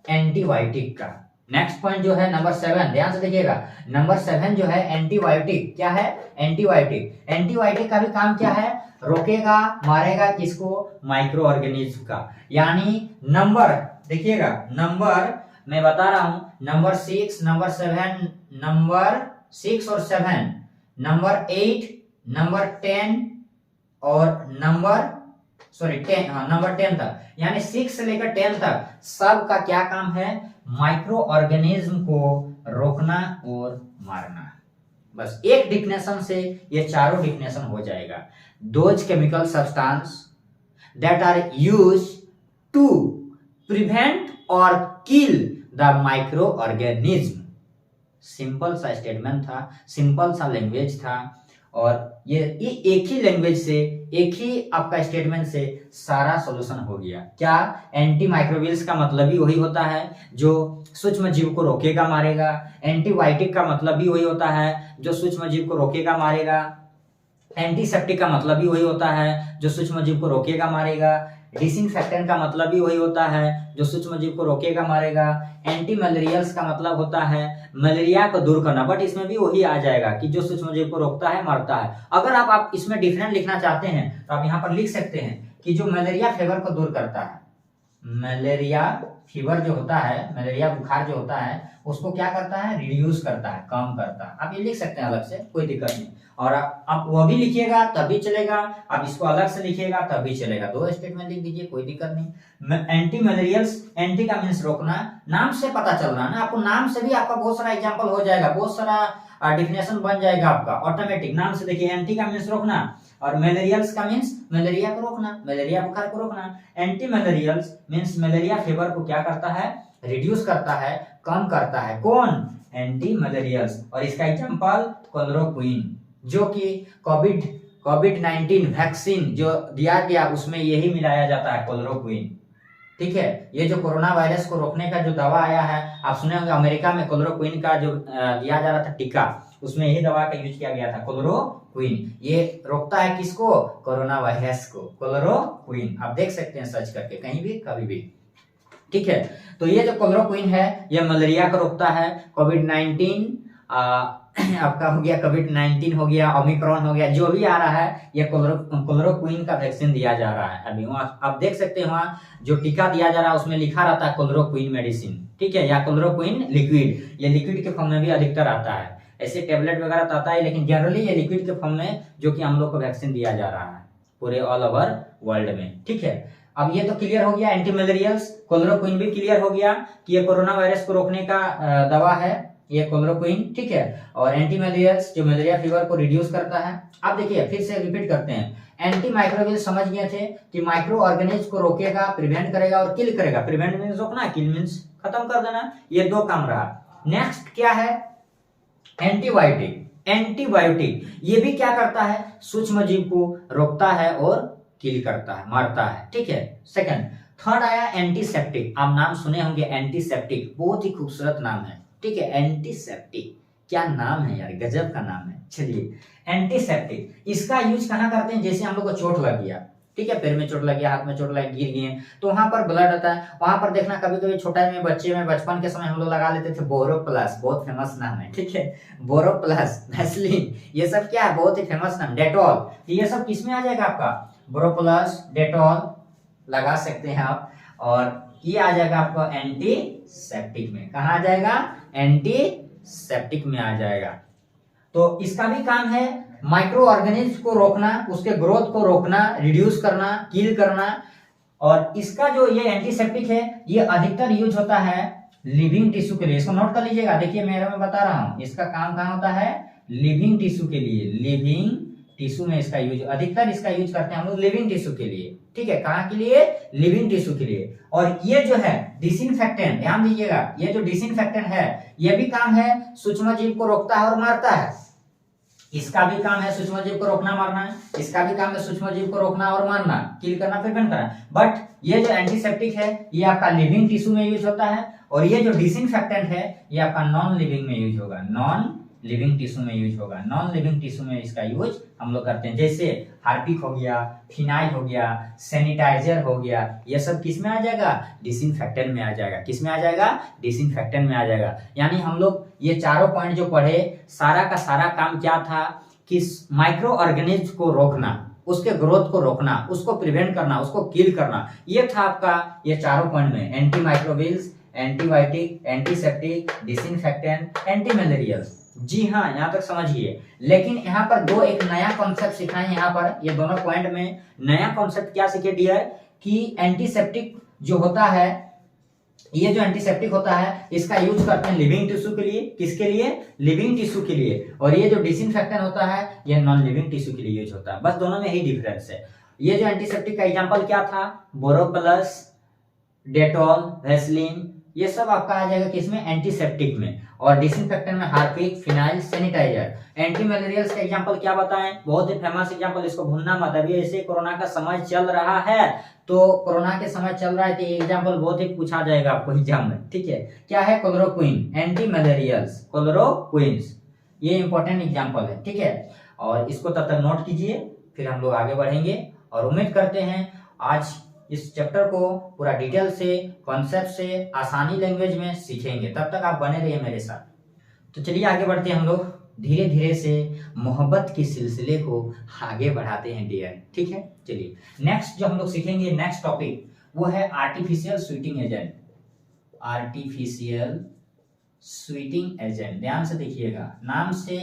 एंटीबायोटिक का। नेक्स्ट पॉइंट जो है नंबर 7, ध्यान से देखिएगा, नंबर 7 जो है एंटीबायोटिक। क्या है, एंटीबायोटिक। एंटीबायोटिक का भी काम क्या है, रोकेगा, मारेगा किसको, माइक्रो ऑर्गेनिज्म का। यानी नंबर देखिएगा, नंबर मैं बता रहा हूं, नंबर 6, नंबर 7, नंबर 6 और 7, नंबर 8, नंबर 10 और नंबर 10 तक, यानी 6 से लेकर 10 तक सबका क्या काम है, माइक्रो ऑर्गेनिज्म को रोकना और मारना। बस एक डिफिनेशन से ये चारों डिफिनेशन हो जाएगा। Those chemical substance that are used to prevent or kill the micro organism. Simple सा स्टेटमेंट था, सिंपल सा लैंग्वेज था, और ये एक ही लैंग्वेज से, एक ही आपका स्टेटमेंट से सारा सॉल्यूशन हो गया। क्या, एंटी माइक्रोबियल्स का मतलब भी वही होता है जो सूक्ष्म जीव को रोकेगा, मारेगा। एंटीबायोटिक का मतलब भी वही होता है जो सूक्ष्म जीव को रोकेगा, मारेगा। एंटीसेप्टिक का मतलब भी वही होता है जो सूक्ष्म जीव को रोकेगा, मारेगा। डिसइंफेक्टेंट का मतलब भी वही होता है जो सूक्ष्म जीव को रोकेगा, मारेगा। एंटी मलेरियल्स का मतलब होता है मलेरिया को दूर करना, बट इसमें भी वही आ जाएगा कि जो सूक्ष्म जीव को रोकता है, मारता है। अगर आप इसमें डिफरेंट लिखना चाहते हैं तो आप यहाँ पर लिख सकते हैं कि जो मलेरिया फीवर को दूर करता है, मलेरिया फीवर जो होता है, मलेरिया बुखार जो होता है, उसको क्या करता है, रिड्यूस करता है, कम करता है। आप ये लिख सकते हैं अलग से, कोई दिक्कत नहीं। और आप वो भी लिखिएगा तब भी चलेगा, आप इसको अलग से लिखिएगा तब भी चलेगा, दो स्टेटमेंट लिख दीजिए, कोई दिक्कत नहीं। एंटी मलेरियल्स, एंटी का मीन्स रोकना, नाम से पता चल रहा है ना आपको, नाम से भी आपका बहुत सारा एग्जाम्पल हो जाएगा, बहुत सारा डिफिनेशन बन जाएगा आपका ऑटोमेटिक। नाम से देखिए, एंटी का मीन्स रोकना और मलेरियल्स का मीन्स मलेरिया को रोकना, मलेरिया बुखार को रोकना। एंटी मलेरियल्स मीन्स मलेरिया फीवर को क्या करता है, रिड्यूस करता है, कम करता है। कौन, एंटी मलेरियल्स। और इसका एग्जांपल क्लोरोक्विन, जो कि कोविड-19 वैक्सीन जो दिया गया उसमें यही मिलाया जाता है, क्लोरोक्विन। ठीक है, ये जो कोरोना वायरस को रोकने का जो दवा आया है, आप सुने होंगे अमेरिका में क्लोरोक्विन का जो दिया जा रहा था टीका, उसमें यही दवा का यूज किया गया था, क्लोरोक्विन। ये रोकता है किसको, कोरोना वायरस को, क्लोरोक्विन। आप देख सकते हैं सर्च करके कहीं भी कभी भी। ठीक है, तो ये जो क्लोरोक्विन है ये मलेरिया को रोकता है। कोविड-19 आपका हो गया, कोविड-19 हो गया, ओमिक्रॉन हो गया, जो भी आ रहा है ये क्लोरोक्विन का वैक्सीन दिया जा रहा है। अभी वहाँ आप देख सकते हैं, वहाँ जो टीका दिया जा रहा है उसमें लिखा रहता है क्लोरोक्विन मेडिसिन, ठीक है, या क्लोरोक्विन लिक्विड। ये लिक्विड के फॉर्म में भी अधिकतर आता है, ऐसे टेबलेट वगैरह तो आता है, लेकिन जनरली ये लिक्विड के फॉर्म में जो कि हम लोग को वैक्सीन दिया जा रहा है पूरे ऑल ओवर वर्ल्ड में। ठीक है, अब ये तो क्लियर हो गया, एंटी मलेरियल्स, क्लोरोक्विन भी क्लियर हो गया कि ये कोरोना वायरस को रोकने का दवा है, ये क्लोरोक्विन। ठीक है, और एंटी मलेरियल्स जो मलेरिया फीवर को रिड्यूस करता है। अब देखिए फिर से रिपीट करते हैं, एंटी माइक्रोबियल समझ गए थे कि माइक्रो ऑर्गेनिज्म को रोकेगा, प्रिवेंट करेगा और किल करेगा। प्रिवेंट मींस रोकना, किल मींस खत्म कर देना, ये दो काम रहा। नेक्स्ट क्या है, एंटीबायोटिक। एंटीबायोटिक ये भी क्या करता है, सूक्ष्म जीव को रोकता है और किल करता है, मारता है। ठीक है, सेकंड। थर्ड आया एंटीसेप्टिक। आप नाम सुने होंगे एंटीसेप्टिक, बहुत ही खूबसूरत नाम है। ठीक है, एंटीसेप्टिक, क्या नाम है यार, गजब का नाम है। चलिए, एंटीसेप्टिक इसका यूज कहाँ करते हैं, जैसे हम लोग को चोट लग गया, ठीक है, पैर में चोट लग गया, हाथ में चोट लग, गिर गए, तो वहां पर ब्लड आता है, वहां पर देखना कभी कभी छोटा में बच्चे में बचपन के समय हम लोग लगा लेते थे बोरोप्लस, बहुत फेमस नाम है। ठीक है, बोरोप्लस, वैसलीन, ये सब क्या है, बहुत ही फेमस नाम। डेटॉल, ये सब किसमें आ जाएगा आपका, बोरोप्लस, डेटॉल लगा सकते हैं आप, और ये आ जाएगा आपको एंटीसेप्टिक में। कहाँ आ जाएगा, एंटीसेप्टिक में आ जाएगा। तो इसका भी काम है माइक्रो ऑर्गेनिज्म को रोकना, उसके ग्रोथ को रोकना, रिड्यूस करना, किल करना। और इसका जो ये एंटीसेप्टिक है ये अधिकतर यूज होता है लिविंग टिश्यू के लिए। इसको नोट कर लीजिएगा, देखिए मेरा मैं बता रहा हूं, इसका काम कहाँ होता है, लिविंग टिश्यू के लिए। लिविंग टिश्यू में इसका यूज, अधिकतर इसका यूज करते हैं हम लोग लिविंग टिश्यू के लिए। ठीक है, कहाँ के लिए, लिविंग टिश्यू के लिए। और ये जो है डिसइंफेक्टेंट, ध्यान दीजिएगा, ये जो डिसइंफेक्टेंट है ये भी काम है सूक्ष्म जीव को रोकता है और मारता है। इसका भी काम है सूक्ष्म जीव को रोकना मारना, इसका भी काम है सूक्ष्म जीव को रोकना और मारना, किल करना, प्रिवेंट करना। बट ये जो एंटीसेप्टिक है ये आपका लिविंग टिश्यू में यूज होता है, और ये जो डिसइंफेक्टेंट है ये आपका नॉन लिविंग में यूज होगा, नॉन लिविंग टिश्यू में यूज होगा। नॉन लिविंग टिश्यू में इसका यूज हम लोग करते हैं, जैसे हार्पिक हो गया, फिनाइल हो गया, सैनिटाइजर हो गया, ये सब किस में आ जाएगा, डिसइंफेक्टेंट में आ जाएगा। किस में आ जाएगा, डिसइंफेक्टेंट में आ जाएगा। यानी हम लोग ये चारों पॉइंट जो पढ़े, सारा का सारा काम क्या था कि माइक्रो ऑर्गेनिज्म को रोकना, उसके ग्रोथ को रोकना, उसको प्रिवेंट करना, उसको किल करना, ये था आपका ये चारों पॉइंट में। Anti microbials, antibiotic, antiseptic, disinfectant, anti malarials. जी हाँ, यहाँ तक समझिए। लेकिन यहाँ पर दो एक नया कॉन्सेप्ट सिखाए, यहाँ पर ये दोनों पॉइंट में नया कॉन्सेप्ट क्या सीखे डियर, कि एंटीसेप्टिक जो होता है, ये जो एंटीसेप्टिक होता है इसका यूज करते हैं लिविंग टिश्यू के लिए। किसके लिए, लिविंग टिश्यू के लिए। और ये जो डिसइंफेक्टेंट होता है ये नॉन लिविंग टिश्यू के लिए यूज होता है। बस दोनों में ही डिफरेंस है। ये जो एंटीसेप्टिक का एग्जांपल क्या था, बोरोप्लस, डेटॉल, वैसलीन, ये सब आपका आ जाएगा किसमें, एंटीसेप्टिक में। और डिसइंफेक्टेंट में हार्पिक, फिनाइल, सैनिटाइजर। एंटी मलेरियल्स का एग्जांपल क्या बताएं, बहुत ही फेमस एग्जांपल, इसको भूलना मत। अभी ऐसे कोरोना का समय चल रहा है, तो कोरोना के समय चल रहा है तो ये एग्जांपल बहुत ही पूछा जाएगा आपको एग्जाम में। ठीक है, क्या है, क्लोरोक्विन, एंटी मलेरियल्स, क्लोरोक्विन्स, ये इंपॉर्टेंट एग्जांपल है। ठीक है, और इसको तब तक नोट कीजिए, फिर हम लोग आगे बढ़ेंगे। और उम्मीद करते हैं आज इस चैप्टर को पूरा डिटेल से, कॉन्सेप्ट से, आसानी लैंग्वेज में सीखेंगे। तब तक आप बने रहिए मेरे साथ। तो चलिए आगे बढ़ते हैं, हम लोग धीरे धीरे से मोहब्बत के सिलसिले को आगे बढ़ाते हैं डियर। ठीक है, चलिए नेक्स्ट जो हम लोग सीखेंगे, नेक्स्ट टॉपिक वो है artificial sweating agent. Artificial sweating agent, ध्यान से देखिएगा, नाम से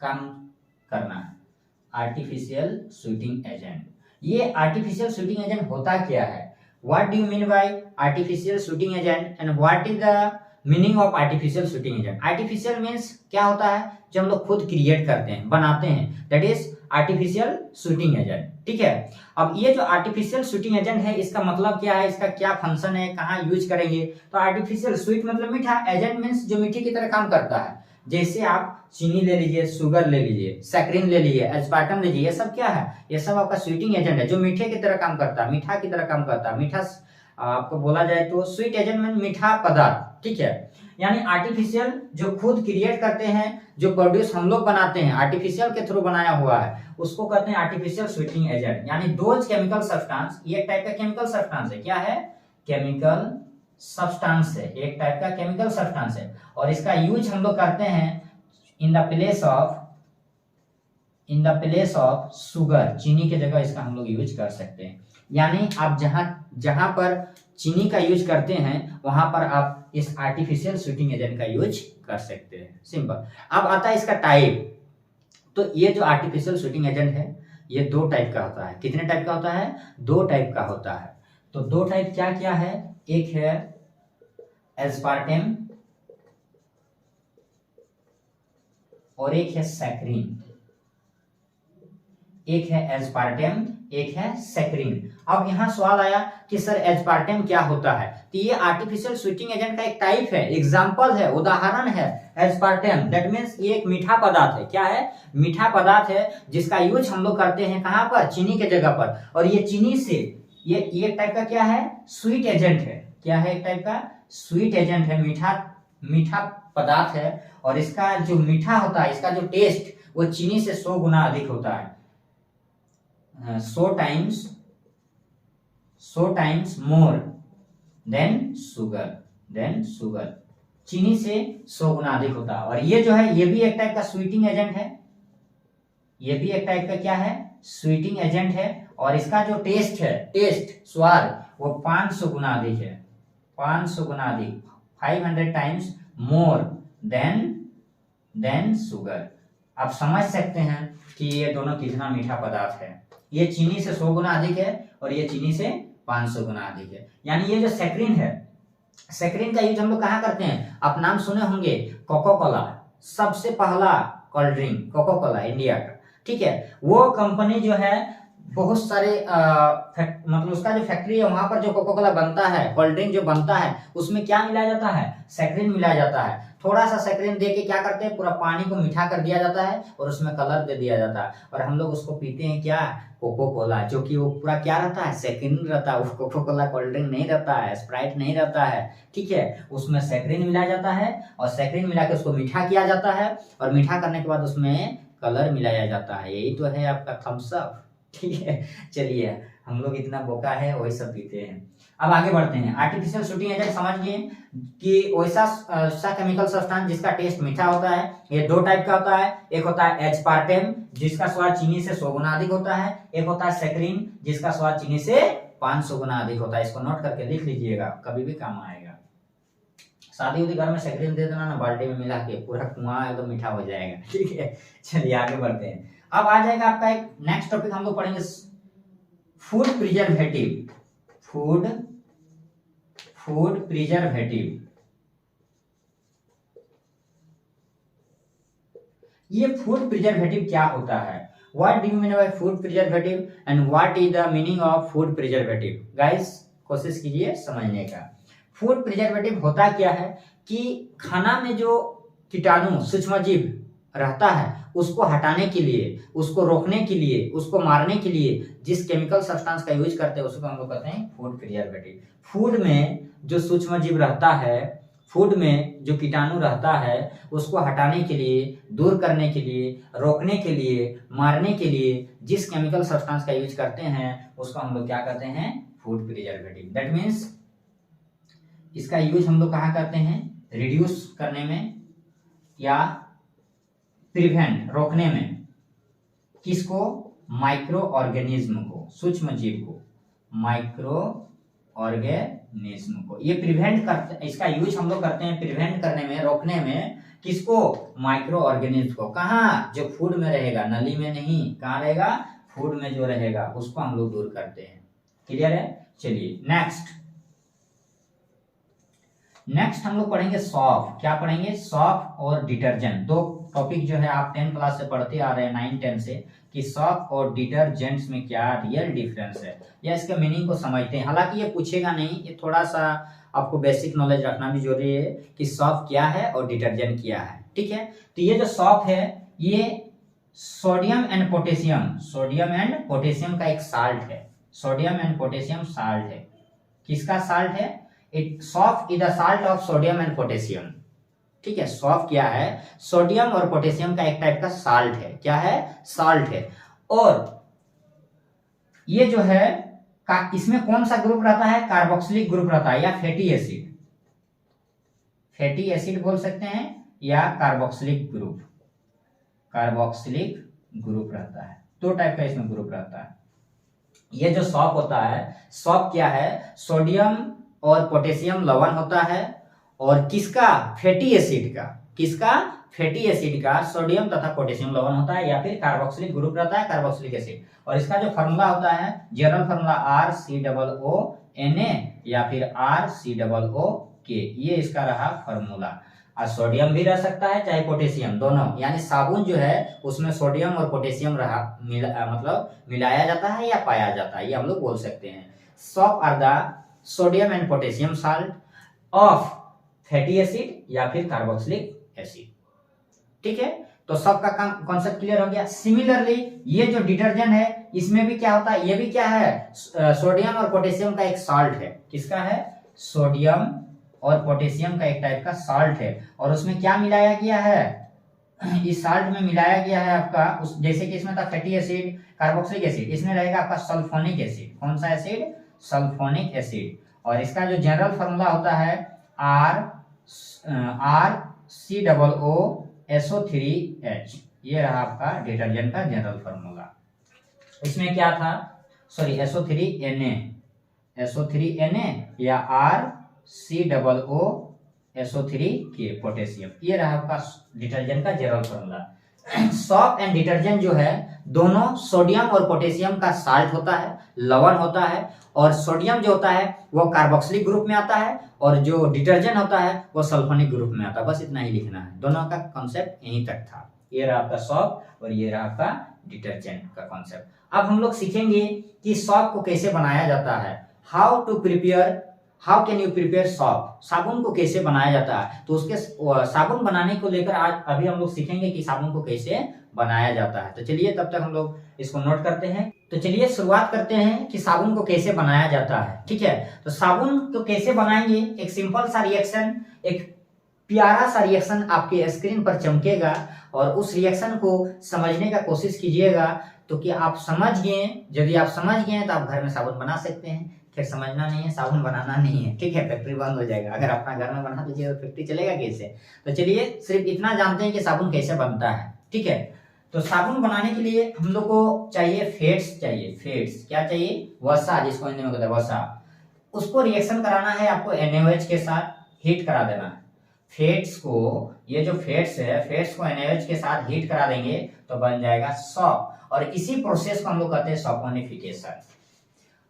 काम करना है। आर्टिफिशियल स्वीटिंग एजेंट, ये आर्टिफिशियल स्वीटिंग एजेंट होता क्या है? What do you mean bye artificial sweating agent and what is the meaning of artificial sweating agent? Artificial means क्या होता है? जो हम लोग खुद क्रिएट करते हैं, बनाते हैं, that is artificial sweating agent. ठीक है, अब ये जो आर्टिफिशियल स्वीटिंग एजेंट है, इसका मतलब क्या है, इसका क्या फंक्शन है, कहाँ यूज करेंगे? तो आर्टिफिशियल स्वीट मतलब मीठा, एजेंट मीन्स जो मीठे की तरह काम करता है। जैसे आप चीनी ले लीजिए, शुगर ले लीजिए, सैक्रिन ले लीजिए, एस्पार्टम ले लीजिए, ये सब क्या है? ये सब आपका स्वीटिंग एजेंट है, जो मीठे की तरह काम करता है, मीठा की तरह काम करता है। मीठा आपको बोला जाए तो स्वीट एजेंट मीन मीठा पदार्थ। ठीक है, यानी आर्टिफिशियल जो खुद क्रिएट करते हैं, जो प्रोड्यूस हम लोग बनाते हैं, आर्टिफिशियल के थ्रू बनाया हुआ है, उसको कहते हैं आर्टिफिशियल स्वीटिंग एजेंट। यानी दोज केमिकल सब्सटेंस, ये एक टाइप का केमिकल सब्सटेंस है। क्या है? केमिकल सब्सटेंस है, एक टाइप का केमिकल सब्सटेंस है। और इसका यूज हम लोग करते हैं in the place of sugar, चीनी की जगह इसका हम लोग यूज कर सकते हैं। यानी आप जहां पर चीनी का यूज करते हैं, वहां पर आप इस आर्टिफिशियल स्वीटिंग एजेंट का यूज कर सकते हैं। सिंपल। अब आता है इसका टाइप। तो ये जो आर्टिफिशियल स्वीटिंग एजेंट है, ये दो टाइप का होता है। कितने टाइप का होता है? दो टाइप का होता है। तो दो टाइप क्या क्या है? एक है एस्पार्टेम और एक है सैक्रिन। एक है एस्पार्टेम, एक है सैक्रिन। अब यहां सवाल आया कि सर एस्पार्टेम क्या होता है? तो ये आर्टिफिशियल स्वीटिंग एजेंट का एक टाइप है, एग्जांपल है, उदाहरण है एस्पार्टेम। दैट मींस ये एक मीठा पदार्थ है। क्या है? मीठा पदार्थ है, जिसका यूज हम लोग करते हैं कहां पर? चीनी के जगह पर। और ये चीनी से ये एक टाइप का क्या है? स्वीट एजेंट है। क्या है? एक टाइप का स्वीट एजेंट है, मीठा पदार्थ है। और इसका जो मीठा होता है, इसका जो टेस्ट, वो चीनी से 100 गुना अधिक होता है। 100 टाइम्स मोर देन शुगर। चीनी से 100 गुना अधिक होता है। और ये जो है, ये भी एक टाइप का स्वीटिंग एजेंट है। ये भी एक टाइप का क्या है? स्वीटिंग एजेंट है। और इसका जो टेस्ट है, स्वाद, वो 500 गुना अधिक है। 500 गुना अधिक, 500 टाइम्स मोर देन शुगर। आप समझ सकते हैं कि ये दोनों कितना मीठा पदार्थ है। ये चीनी से 100 गुना अधिक है और ये चीनी से 500 गुना अधिक है। यानी ये जो सैक्रिन है, सैक्रिन का यूज हम लोग कहाँ करते हैं? आप नाम सुने होंगे, कोको कोला, सबसे पहला cold drink Coca Cola India का। ठीक है, वो कंपनी जो है बहुत सारे मतलब उसका जो फैक्ट्री है, वहां पर जो कोको कोला बनता है, कोल्ड ड्रिंक जो बनता है, उसमें क्या मिलाया जाता है? सैक्रिन मिलाया जाता है। थोड़ा सा सैक्रिन दे के क्या करते हैं? पूरा पानी को मीठा कर दिया जाता है और उसमें कलर दे दिया जाता है। और हम लोग उसको पीते हैं क्या? कोको कोला, जो कि वो पूरा क्या रहता है? सैक्रिन रहता है। वो कोको कोला कोल्ड ड्रिंक नहीं रहता है, स्प्राइट नहीं रहता है। ठीक है, उसमें सैक्रिन मिलाया जाता है और सैक्रिन मिला के उसको मीठा किया जाता है। और मीठा करने के बाद उसमें कलर मिलाया जाता है। यही तो है आपका थम्स अप। ठीक है, चलिए, हम लोग इतना बोका है, वही सब पीते हैं। अब आगे बढ़ते हैं। आर्टिफिशियल स्वीटिंग एजेंट समझ गए कि वैसा केमिकल सब्सटेंस जिसका टेस्ट मीठा होता है। ये दो टाइप का होता है। एक होता है एस्पार्टेम, जिसका स्वाद चीनी से 100 गुना अधिक होता है। एक होता है सैक्रिन, जिसका स्वाद चीनी से 500 गुना अधिक होता है। इसको नोट करके लिख लीजिएगा, कभी भी काम आएगा। शादी उदी घर में सैक्रिन दे देना ना, बाल्टी में मिला के, पूरा कुआं एकदम मीठा हो जाएगा। ठीक है, चलिए आगे बढ़ते हैं। अब आ जाएगा आपका एक नेक्स्ट टॉपिक, हम लोग पढ़ेंगे फूड प्रिजर्वेटिव। फूड प्रिजर्वेटिव, ये फूड प्रिजर्वेटिव क्या होता है? What do you mean bye food preservative and what is the meaning of food preservative? Guys, कोशिश कीजिए समझने का। फूड प्रिजर्वेटिव होता क्या है कि खाना में जो कीटाणु, सूक्ष्मजीव रहता है, उसको हटाने के लिए, उसको रोकने के लिए, उसको मारने के लिए जिस केमिकल सब्सटेंस का यूज करते हैं, उसको हम लोग कहते हैं फूड प्रिजर्वेटिव। फूड में जो सूक्ष्मजीव रहता है, फूड में जो कीटाणु रहता है, उसको हटाने के लिए, दूर करने के लिए, रोकने के लिए, मारने के लिए जिस केमिकल सब्सटेंस का यूज करते हैं, उसको हम लोग क्या कहते हैं? Food preservative. दैट मीन्स इसका यूज हम लोग कहाँ करते हैं? रिड्यूस करने में या प्रिवेंट, रोकने में। किसको? माइक्रो ऑर्गेनिज्म को, सूक्ष्म जीव को। माइक्रो ऑर्गेनिज्म को। ये प्रिवेंट करते, इसका यूज हम लोग करते हैं प्रिवेंट करने में, रोकने में, किसको? माइक्रो ऑर्गेनिज्म को। कहाँ? जो फूड में रहेगा, नली में नहीं, कहाँ रहेगा? फूड में जो रहेगा उसको हम लोग दूर करते हैं। क्लियर है? चलिए नेक्स्ट हम लोग पढ़ेंगे सॉफ। क्या पढ़ेंगे? सॉफ और डिटर्जेंट। दो टॉपिक जो है आप 10 क्लास से पढ़ते आ रहे हैं, 9, 10 से, कि सॉफ और डिटर्जेंट्स में क्या रियल डिफरेंस है या इसके मीनिंग को समझते हैं। हालांकि ये पूछेगा नहीं, ये थोड़ा सा आपको बेसिक नॉलेज रखना भी जरूरी है कि सॉफ क्या है और डिटर्जेंट क्या है। ठीक है, तो ये जो सॉफ है ये सोडियम एंड पोटेशियम का एक साल्ट है। सोडियम एंड पोटेशियम साल्ट है। किसका साल्ट है? Soap is the salt of sodium and potassium. ठीक है, सॉफ क्या है? सोडियम और पोटेशियम का एक टाइप का साल्ट है। क्या है? साल्ट है। और ये जो है इसमें कौन सा ग्रुप रहता है? कार्बोक्सिलिक ग्रुप रहता है या फैटी एसिड। फैटी एसिड बोल सकते हैं या कार्बोक्सिलिक ग्रुप रहता है। दो टाइप का इसमें ग्रुप रहता है। ये जो सॉफ होता है, सॉफ क्या है? सोडियम और पोटेशियम लवण होता है, और किसका? फैटी एसिड का। किसका? फैटी एसिड का सोडियम तथा पोटेशियम लवण होता है, या फिर कार्बोक्सिलिक ग्रुप रहता है, कार्बोक्सिलिक एसिड। और इसका जो फार्मूला होता है, जनरल फार्मूला RCOONA या फिर RCOOK, ये इसका रहा फार्मूला। और सोडियम भी रह सकता है चाहे पोटेशियम, दोनों, यानी साबुन जो है उसमें सोडियम और पोटेशियम मतलब मिलाया जाता है या पाया जाता है, ये हम लोग बोल सकते हैं। Soap are the sodium and potassium salt of fatty acid या फिर कार्बोक्सिलिक एसिड। ठीक है, तो सबका कॉन्सेप्ट क्लियर हो गया। सिमिलरली ये जो डिटर्जेंट है इसमें भी क्या होता है? ये भी क्या है? सोडियम और पोटेशियम का एक साल्ट है। किसका है? सोडियम और पोटेशियम का एक टाइप का साल्ट है। और उसमें क्या मिलाया गया है? इस साल्ट में मिलाया गया है आपका जैसे कि इसमें था फैटी एसिड, कार्बोक्सिलिक एसिड, इसमें रहेगा आपका सल्फोनिक एसिड। कौन सा एसिड? Sulphonic acid. और इसका जो जनरल फार्मूला होता है RCOOSO3H। ये रहा आपका डिटर्जेंट का जनरल फार्मूला। इसमें क्या था? सॉरी, SO3Na या RCOOSO3K पोटेशियम। ये रहा आपका डिटर्जेंट का general formula. Soft and detergent जो है दोनों सोडियम और पोटेशियम का साल्ट होता है, लवण होता है। और सोडियम जो होता है वो कार्बोक्सिलिक ग्रुप में आता है, और जो डिटर्जेंट होता है वो सल्फोनिक ग्रुप में आता है। बस इतना ही लिखना है। दोनों का कॉन्सेप्ट यहीं तक था। ये रहा आपका सॉफ और ये रहा आपका डिटर्जेंट का कॉन्सेप्ट। अब हम लोग सीखेंगे कि सॉफ को कैसे बनाया जाता है। How can you prepare shop? साबुन को कैसे बनाया जाता है। तो उसके साबुन बनाने को लेकर आज अभी हम लोग सीखेंगे कि साबुन को कैसे बनाया जाता है। तो चलिए तब तक हम लोग इसको नोट करते हैं। तो चलिए शुरुआत करते हैं कि साबुन को कैसे बनाया जाता है। ठीक है, तो साबुन को कैसे बनाएंगे? एक सिंपल सा रिएक्शन, एक प्यारा सा रिएक्शन आपके स्क्रीन पर चमकेगा, और उस रिएक्शन को समझने का कोशिश कीजिएगा। तो कि आप समझ गए, यदि आप समझ गए तो आप घर में साबुन बना सकते हैं। फिर समझना नहीं है, साबुन बनाना नहीं है। ठीक है, फैक्ट्री बंद हो जाएगा। अगर अपना घर में बना दीजिए तो फैक्ट्री चलेगा कैसे? तो चलिए सिर्फ इतना जानते हैं कि साबुन कैसे बनता है। ठीक है, तो साबुन बनाने के लिए हम लोग को चाहिए फेट्स चाहिए। फेट्स क्या चाहिए? वसा, जिसको हिंदी में कहते हैं वसा। उसको रिएक्शन कराना है आपको NaOH के साथ, हीट करा देना है। फेट्स को, ये जो फेट्स है, फेट्स को NaOH के साथ हीट करा देंगे तो बन जाएगा सॉप। और इसी प्रोसेस को हम लोग कहते हैं सॉपोनिफिकेशन।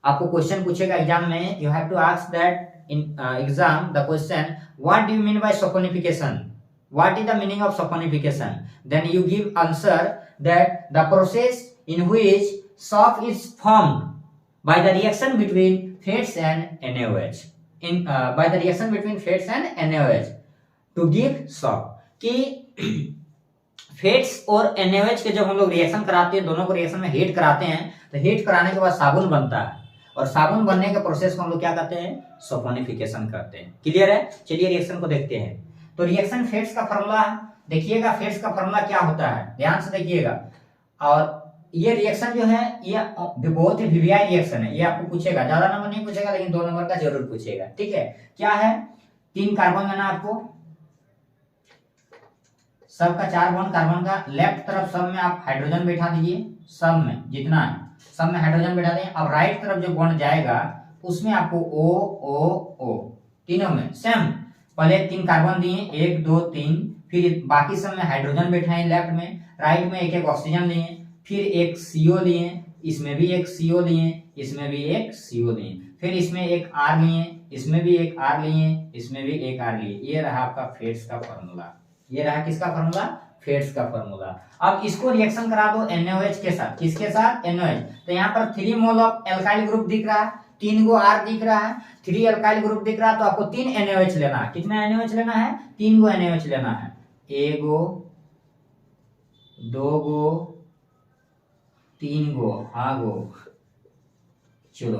आपको क्वेश्चन पूछेगा एग्जाम में, you have to ask that in exam the question, what do you mean by saponification? What is the meaning of saponification? Then you give answer that the process in which sop is formed by the reaction between fats and NaOH. By the reaction between fats and NaOH to give sop. कि fates और NaOH के जब हम लोग reaction कराते हैं, दोनों को रिएक्शन में हीट कराते हैं, तो हीट कराने के बाद साबुन बनता है। और साबुन बनने के प्रोसेस को हम लोग क्या कहते हैं? सपोनिफिकेशन करते हैं। क्लियर है? चलिए रिएक्शन को देखते हैं। तो रिएक्शन फेट्स का फार्मूला देखिएगा। फेट्स का फार्मूला क्या होता है, ध्यान से देखिएगा। और ये रिएक्शन जो है ये बहुत ही वीवीआई रिएक्शन है। ये आपको पूछेगा, ज्यादा नंबर नहीं पूछेगा लेकिन 2 नंबर का जरूर पूछेगा। ठीक है, क्या है? 3 कार्बन लेना आपको, सबका 4 बॉन्ड कार्बन का। लेफ्ट तरफ सब में आप हाइड्रोजन बैठा दीजिए, सब में जितना है सब में हाइड्रोजन बैठा दें। अब राइट तरफ जो बॉन्ड जाएगा उसमें आपको O O O तीनों में सेम, पहले 3 कार्बन दिए 1 2 3, फिर बाकी सब में हाइड्रोजन बैठाए लेफ्ट में, राइट में एक एक ऑक्सीजन लिए, फिर एक CO लिए, इसमें भी एक CO लिए, इसमें भी एक CO लिए, फिर इसमें एक R लिए, इसमें भी एक R लिए, इसमें भी एक R लिए। ये रहा आपका फेट्स का फॉर्मूला। ये रहा किसका फॉर्मूला? फेट्स का फॉर्मूला। अब इसको रिएक्शन करा दो NaOH के साथ। किसके साथ? NaOH। तो यहाँ पर 3 मोल ऑफ एल्काइल ग्रुप दिख रहा है, 3 गो R दिख रहा है, 3 एल्काइल ग्रुप दिख रहा है, तो आपको 3 NaOH लेना है। कितना NaOH लेना है? 3 गो NaOH लेना है। 1 गो, 2 गो, 3 गो, हाँ गो, चलो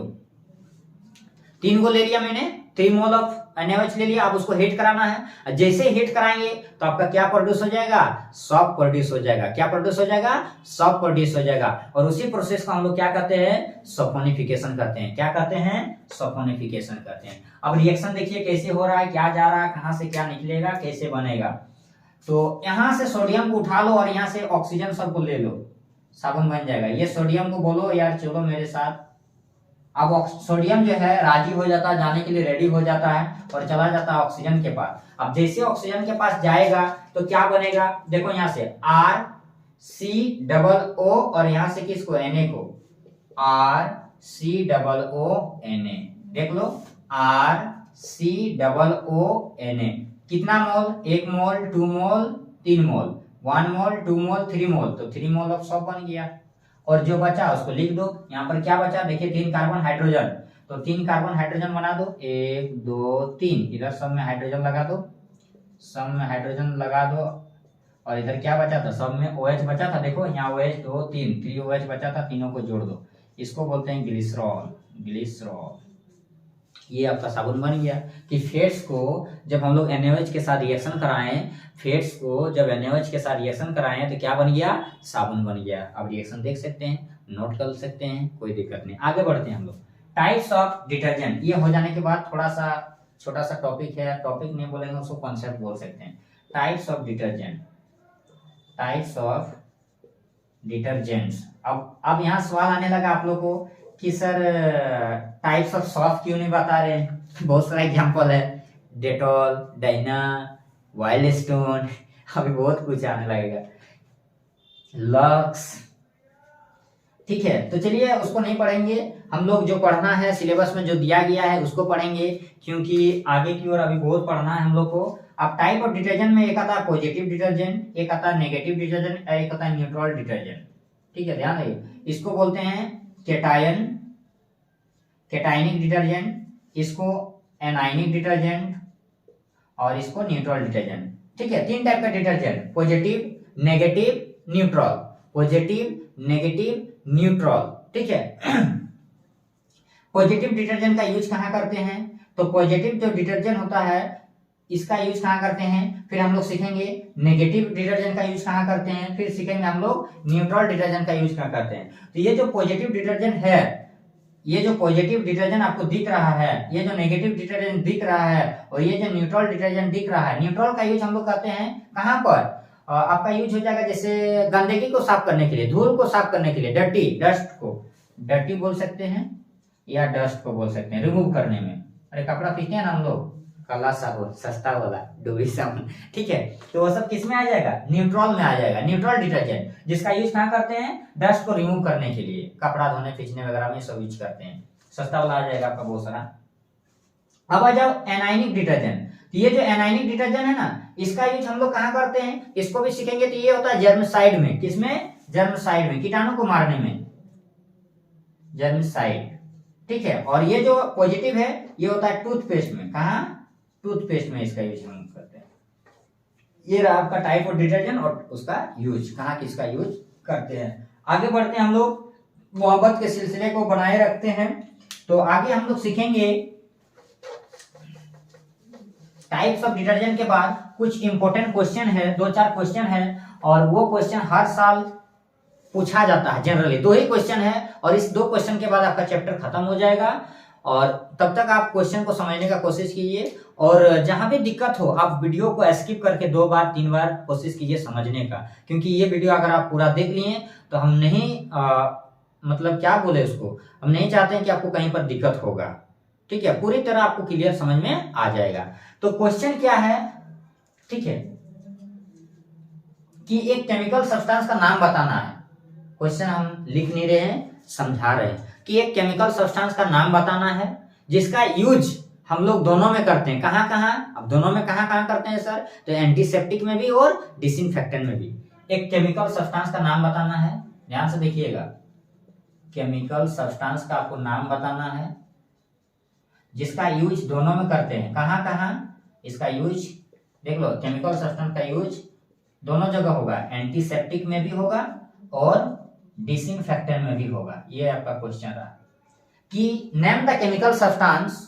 3 गो ले लिया मैंने, 3 मोल ऑफ NaOH ले लिया। अब उसको हीट कराना है। जैसे हीट कराएंगे तो आपका क्या प्रोड्यूस हो जाएगा? सॉफ्ट प्रोड्यूस हो जाएगा। क्या प्रोड्यूस हो जाएगा? सॉफ्ट प्रोड्यूस हो जाएगा। और उसी प्रोसेस को हम लोग क्या कहते हैं? सल्फोनिफिकेशन करते हैं। क्या कहते हैं? सल्फोनिफिकेशन करते हैं। अब रिएक्शन देखिए कैसे हो रहा है, क्या जा रहा है, कहां से क्या निकलेगा, कैसे बनेगा। तो यहां से सोडियम को उठा लो और यहां से ऑक्सीजन सबको ले लो, साबुन बन जाएगा। ये सोडियम को बोलो यार चलो मेरे साथ। अब सोडियम जो है राजी हो जाता है, जाने के लिए रेडी हो जाता है और चला जाता है ऑक्सीजन के पास। अब जैसे ऑक्सीजन के पास जाएगा तो क्या बनेगा? देखो यहाँ से RCOO और यहाँ से किसको? Na को। RCOO Na, देख लो RCOO Na। कितना मोल? 1 मोल, 2 मोल, 3 मोल, 1 मोल, 2 मोल, 3 मोल, तो 3 मोल ऑफ सॉल्ट बन गया। और जो बचा उसको लिख दो। यहाँ पर क्या बचा? देखिए 3 कार्बन हाइड्रोजन, तो 3 कार्बन हाइड्रोजन बना दो, 1 2 3, इधर सब में हाइड्रोजन लगा दो, सब में हाइड्रोजन लगा दो। और इधर क्या बचा था? सब में OH बचा था, देखो यहाँ OH 2 3 3 OH बचा था, तीनों को जोड़ दो। इसको बोलते हैं ग्लिसरॉल। ग्लिसरॉल, ये आपका साबुन बन गया। कि फेट्स को जब हम लोग NaOH के साथ रिएक्शन कराएं, फेट्स को जब NaOH के साथ रिएक्शन कराएं तो क्या बन गया? साबुन बन गया। अब रिएक्शन देख सकते हैं, नोट कर सकते हैं, कोई दिक्कत नहीं। आगे बढ़ते हैं हम लोग। Types of detergent. ये हो जाने के बाद थोड़ा सा छोटा सा टॉपिक है, टॉपिक नहीं बोलेंगे उसको कॉन्सेप्ट बोल सकते हैं। Types of detergent. Types of detergents. अब यहाँ सवाल आने लगा आप लोग को कि सर टाइप्स ऑफ सॉफ्ट क्यों नहीं बता रहे? बहुत सारा एग्जांपल है, डेटॉल, डाइना, वाइल्ड स्टोन, अभी बहुत कुछ आने लगेगा, लक्स। ठीक है, तो चलिए उसको नहीं पढ़ेंगे हम लोग। जो पढ़ना है सिलेबस में जो दिया गया है उसको पढ़ेंगे, क्योंकि आगे की ओर अभी बहुत पढ़ना है हम लोग को। अब टाइप ऑफ डिटर्जेंट में एक आता है पॉजिटिव डिटर्जेंट, एक आता है नेगेटिव डिटर्जेंट, और एक आता है न्यूट्रल डिटर्जेंट। ठीक है, ध्यान रखिए। इसको बोलते हैं केटायन, केटाइनिक डिटर्जेंट, इसको एनाइनिक डिटर्जेंट, और इसको न्यूट्रल डिटर्जेंट। ठीक है, 3 टाइप का detergent, positive, negative, neutral. Positive, negative, neutral. ठीक है। पॉजिटिव डिटर्जेंट का यूज कहाँ करते हैं? तो पॉजिटिव जो डिटर्जेंट होता है इसका यूज कहाँ करते हैं, फिर हम लोग सीखेंगे। नेगेटिव डिटर्जेंट का यूज कहाँ करते हैं, फिर सीखेंगे हम लोग न्यूट्रल डिटर्जेंट का यूज कहाँ करते हैं। तो ये जो पॉजिटिव डिटर्जेंट है, ये जो पॉजिटिव डिटर्जेंट आपको दिख रहा है, ये जो नेगेटिव डिटर्जेंट दिख रहा है, और ये जो न्यूट्रल डिटर्जेंट दिख रहा है, न्यूट्रल का यूज हम लोग करते हैं कहाँ पर? आपका यूज हो जाएगा जैसे गंदगी को साफ करने के लिए, धूल को साफ करने के लिए, डर्टी, डस्ट को डर्टी बोल सकते हैं या डस्ट को बोल सकते हैं, रिमूव करने में। अरे कपड़ा पीते हैं ना हम लोग, काला साबुन, सस्ता वाला डुबी साबुन। ठीक है, तो वो सब किस में आ जाएगा? न्यूट्रल में आ जाएगा। न्यूट्रल डिटर्जेंट जिसका यूज कहाँ करते हैं? डस्ट को रिमूव करने के लिए, कपड़ा धोने खींचने वगैरह में सब यूज करते हैं। सस्ता वाला आ जाएगा आपका बहुत सारा। अब आ जाओ एनाइनिक डिटर्जेंट। ये जो एनाइनिक डिटर्जेंट है ना, इसका यूज हम लोग कहाँ करते हैं, इसको भी सीखेंगे। तो ये होता है जर्मसाइड में। किसमें? जर्मसाइड में, कीटाणु को मारने में, जर्मसाइड। ठीक है, और ये जो पॉजिटिव है ये होता है टूथपेस्ट में। कहाँ? टूथपेस्ट में इसका यूज हम करते हैं। ये रहा आपका टाइप ऑफ डिटर्जेंट और उसका यूज, कहाँ किसका यूज करते हैं। आगे बढ़ते हैं हम लोग, मोहब्बत के सिलसिले को बनाए रखते हैं। तो आगे हम लोग सीखेंगे टाइप्स ऑफ डिटर्जेंट के बाद कुछ इंपॉर्टेंट क्वेश्चन है, 2-4 क्वेश्चन है, और वो क्वेश्चन हर साल पूछा जाता है। जनरली 2 ही क्वेश्चन है, और इस 2 क्वेश्चन के बाद आपका चैप्टर खत्म हो जाएगा। और तब तक आप क्वेश्चन को समझने का कोशिश कीजिए, और जहां भी दिक्कत हो आप वीडियो को स्किप करके 2 बार 3 बार कोशिश कीजिए समझने का, क्योंकि ये वीडियो अगर आप पूरा देख लिए तो हम नहीं मतलब क्या बोले उसको, हम नहीं चाहते हैं कि आपको कहीं पर दिक्कत होगा। ठीक है, पूरी तरह आपको क्लियर समझ में आ जाएगा। तो क्वेश्चन क्या है, ठीक है, कि एक केमिकल सब्सटेंस का नाम बताना है। क्वेश्चन हम लिख नहीं रहे हैं, समझा रहे हैं कि एक केमिकल सब्सटेंस का नाम बताना है जिसका यूज हम लोग दोनों में करते हैं। कहां कहां, अब दोनों में कहां कहां करते हैं सर, तो एंटीसेप्टिक में भी और डिसइंफेक्टेंट में भी। एक केमिकल सब्सटेंस का नाम बताना है, ध्यान से देखिएगा, केमिकल सब्सटेंस का आपको नाम बताना है जिसका यूज दोनों में करते हैं। कहां कहां इसका यूज देख लो, केमिकल सब्सटेंस का यूज दोनों जगह होगा, एंटीसेप्टिक में भी होगा और डिसइंफेक्टेंट में भी होगा। ये आपका क्वेश्चन रहा कि name the chemical substance,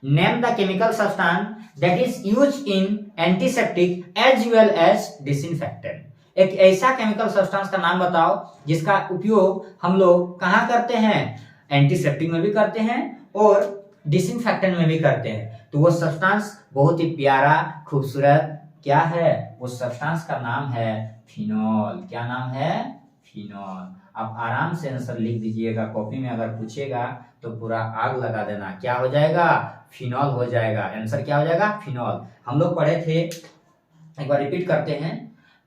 name the chemical substance that is used in antiseptic as well as disinfectant. एक ऐसा केमिकल सब्सटेंस का नाम बताओ जिसका उपयोग हम लोग कहां करते हैं, एंटीसेप्टिक में भी करते हैं और डिसइंफेक्टेंट में भी करते हैं। तो वो सब्सटेंस बहुत ही प्यारा खूबसूरत क्या है, वो सब्सटेंस का नाम है फिनॉल। क्या नाम है, फिनॉल। आप आराम से आंसर लिख दीजिएगा, कॉपी में अगर पूछेगा तो पूरा आग लगा देना। क्या हो जाएगा, फिनॉल हो जाएगा। आंसर क्या हो जाएगा, फिनॉल। हम लोग पढ़े थे, एक बार रिपीट करते हैं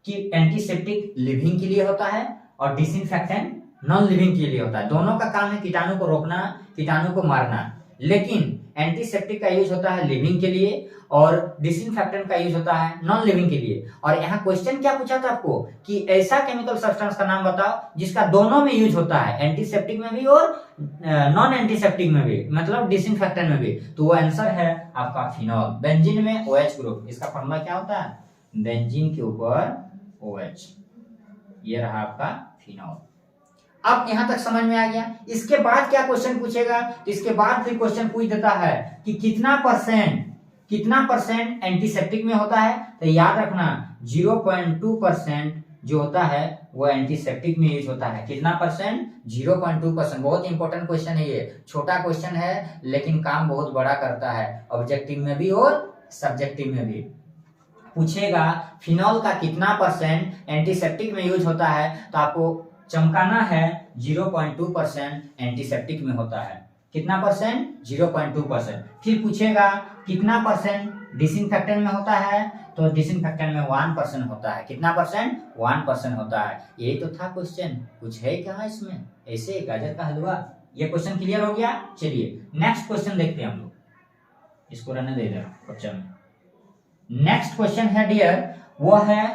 कि एंटीसेप्टिक लिविंग के लिए होता है और डिसइंफेक्टेंट नॉन लिविंग के लिए होता है। दोनों का काम है कीटाणु को रोकना, कीटाणु को मारना, लेकिन एंटीसेप्टिक का यूज होता है लिविंग के लिए और डिसइंफेक्टेंट का यूज होता है नॉन लिविंग के लिए। और यहाँ क्वेश्चन क्या पूछा था आपको कि ऐसा केमिकल सब्सटेंस का नाम बताओ जिसका दोनों में यूज होता है, एंटीसेप्टिक में भी और नॉन एंटीसेप्टिक में भी, मतलब डिसइंफेक्टेंट में भी। तो वो आंसर है आपका फिनॉल। बेंजीन में OH ग्रुप, इसका फॉर्मूला क्या होता है, बेंजीन के ऊपर OH। ये रहा आपका फिनॉल। अब यहां तक समझ में आ गया। इसके बाद क्या क्वेश्चन पूछेगा, तो इसके बाद फिर क्वेश्चन पूछ देता है कि कितना परसेंट एंटीसेप्टिक में होता है। तो याद रखना 0.2% जो होता है वो एंटीसेप्टिक में यूज होता है। कितना परसेंट, 0.2%। बहुत इंपॉर्टेंट क्वेश्चन है ये, छोटा क्वेश्चन है लेकिन काम बहुत बड़ा करता है, ऑब्जेक्टिव में भी और सब्जेक्टिव में भी। पूछेगा फिनॉल का कितना परसेंट एंटीसेप्टिक में यूज होता है, तो आपको चमकाना है 0.2% एंटीसेप्टिक में होता है। कितना परसेंट, 0.2%। फिर पूछेगा कितना परसेंट डिसइंफेक्टेंट में होता है, तो डिसइंफेक्टेंट में 1% होता है। कितना परसेंट, 1% होता है। यही तो था क्वेश्चन, कुछ है क्या इसमें, ऐसे गाजर का हलवा। ये क्वेश्चन क्लियर हो गया। चलिए नेक्स्ट क्वेश्चन देखते हैं हम लोग, इसको रहने दे रहे बच्चा में। नेक्स्ट क्वेश्चन है डियर, वो है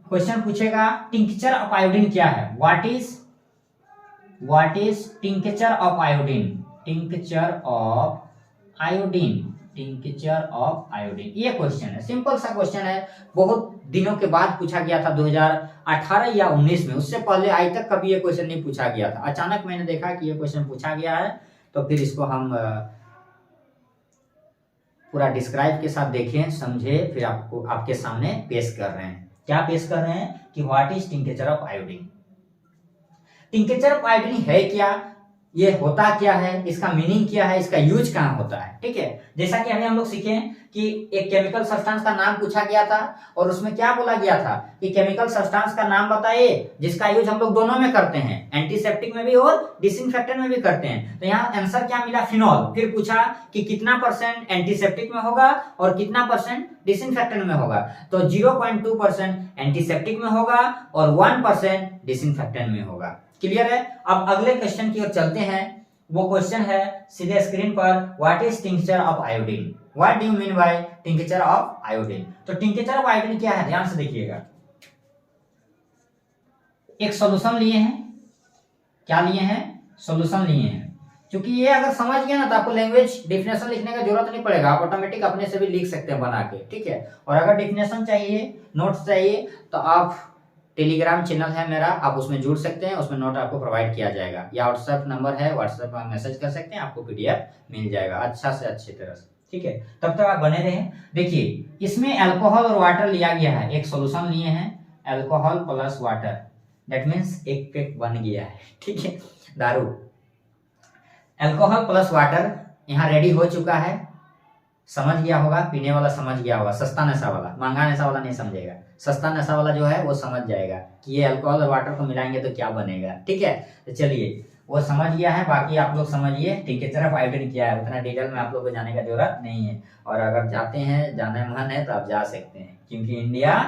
क्वेश्चन पूछेगा टिंक्चर ऑफ आयोडीन क्या है। What is tincture of iodine, tincture of iodine, tincture of iodine. ये क्वेश्चन है, सिंपल सा क्वेश्चन है, बहुत दिनों के बाद पूछा गया था 2018 या 19 में। उससे पहले आज तक कभी ये क्वेश्चन नहीं पूछा गया था। अचानक मैंने देखा कि ये क्वेश्चन पूछा गया है, तो फिर इसको हम पूरा डिस्क्राइब के साथ देखें, समझे, फिर आपको आपके सामने पेश कर रहे हैं। क्या पेश कर रहे हैं कि what is tincture of iodine. Tincture of iodine है क्या, ये होता क्या है, इसका मीनिंग क्या है, इसका यूज कहाँ होता है। ठीक है, जैसा कि अभी हम लोग सीखे कि एक केमिकल सब्सटेंस का नाम पूछा गया था और उसमें क्या बोला गया था कि केमिकल सब्सटेंस का नाम बताइए जिसका यूज हम लोग दोनों में करते हैं, एंटीसेप्टिक में भी और डिसइंफेक्टेंट में भी करते हैं। तो यहाँ आंसर क्या मिला, फिनॉल। फिर पूछा कि कितना परसेंट एंटीसेप्टिक में होगा और कितना परसेंट डिसइंफेक्टेंट में होगा, तो 0.2% एंटीसेप्टिक में होगा और 1% डिसइंफेक्टेंट में होगा। क्लियर है। अब अगले क्वेश्चन की ओर चलते हैं। वो क्वेश्चन है सीधे स्क्रीन पर, what is tincture of iodine, what do you mean bye tincture of iodine. तो टिंक्चर ऑफ आयोडीन क्या है, ध्यान से देखिएगा। एक सॉल्यूशन लिए हैं, क्या लिए हैं, सॉल्यूशन लिए हैं। क्योंकि ये अगर समझ गया ना तो आपको लैंग्वेज डेफिनेशन लिखने का जरूरत नहीं पड़ेगा, आप ऑटोमेटिक अपने से भी लिख सकते हैं बना के। ठीक है, और अगर डेफिनेशन चाहिए, नोट्स चाहिए, तो आप टेलीग्राम चैनल है मेरा, आप उसमें जुड़ सकते हैं, उसमें नोट आपको प्रोवाइड किया जाएगा, या व्हाट्सएप नंबर है, व्हाट्सएप पर मैसेज कर सकते हैं, आपको पीडीएफ मिल जाएगा अच्छा से अच्छी तरह से। ठीक है, तब तक आप बने रहें। देखिए इसमें अल्कोहल और वाटर लिया गया है, एक सॉल्यूशन लिए हैं, alcohol plus water, that means एक पैक बन गया है। ठीक है, दारू। अल्कोहल प्लस वाटर यहाँ रेडी हो चुका है, समझ गया होगा, पीने वाला समझ गया होगा, सस्ता नशा वाला, महंगा नशा वाला नहीं समझेगा, सस्ता नशा वाला जो है वो समझ जाएगा कि ये अल्कोहल और वाटर को मिलाएंगे तो क्या बनेगा। ठीक है, तो चलिए वो समझ गया है, बाकी आप लोग समझिए टिंकेचर ऑफ आयोडीन क्या है, उतना डिटेल में आप लोग को जाने का जरूरत नहीं है। और अगर जाते हैं, जाने मन है तो आप जा सकते हैं, क्योंकि इंडिया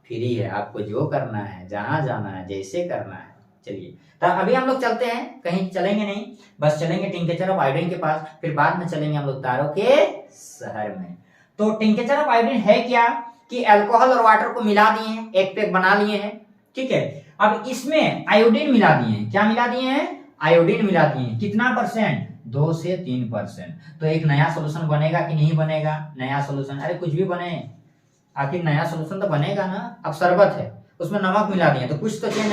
फ्री है, आपको जो करना है, जहां जाना है, जैसे करना है। चलिए, तो अभी हम लोग चलते हैं, कहीं चलेंगे नहीं, बस चलेंगे टिंकेचर ऑफ आयोडीन के पास, फिर बाद में चलेंगे हम लोग तारों के शहर में। तो टिंकेचर ऑफ आयोडीन है क्या कि अल्कोहल और वाटर को मिला दिए हैं, एक पैक बना लिए हैं, ठीक है। अब इसमें आयोडीन मिला दिए हैं, क्या मिला दिए हैं, आयोडीन मिला दिए हैं, कितना %? 2 से 3%। तो एक नया सोल्यूशन बनेगा कि नहीं बनेगा? नया सोल्यूशन, अरे कुछ भी बने, आखिर नया सोल्यूशन तो बनेगा ना। अब शरबत है, उसमें नमक मिला दिए तो कुछ तो चेंज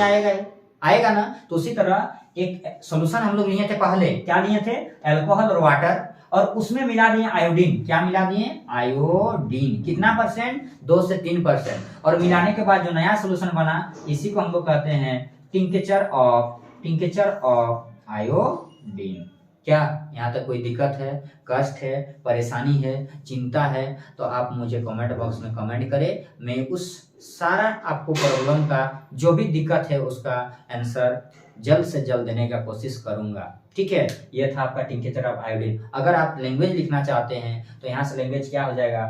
आएगा ना। तो उसी तरह एक सोल्यूशन हम लोग लिए थे पहले, क्या लिए थे, अल्कोहल और वाटर, और उसमें मिला दिए आयोडीन, क्या मिला दिए, आयोडीन, कितना %? 2 से 3%। और मिलाने के बाद जो नया सोल्यूशन बना, इसी को हम लोग कहते हैं टिंकेचर ऑफ आयोडीन। क्या यहाँ तक कोई दिक्कत है, कष्ट है, परेशानी है, चिंता है, तो आप मुझे कमेंट बॉक्स में कमेंट करें, मैं उस सारा आपको प्रॉब्लम का जो भी दिक्कत है उसका आंसर जल्द से जल्द देने का कोशिश करूंगा, ठीक है। ये था आपका टिंकेचर ऑफ आयोडीन। अगर आप लैंग्वेज लिखना चाहते हैं तो यहाँ से लैंग्वेज क्या हो जाएगा,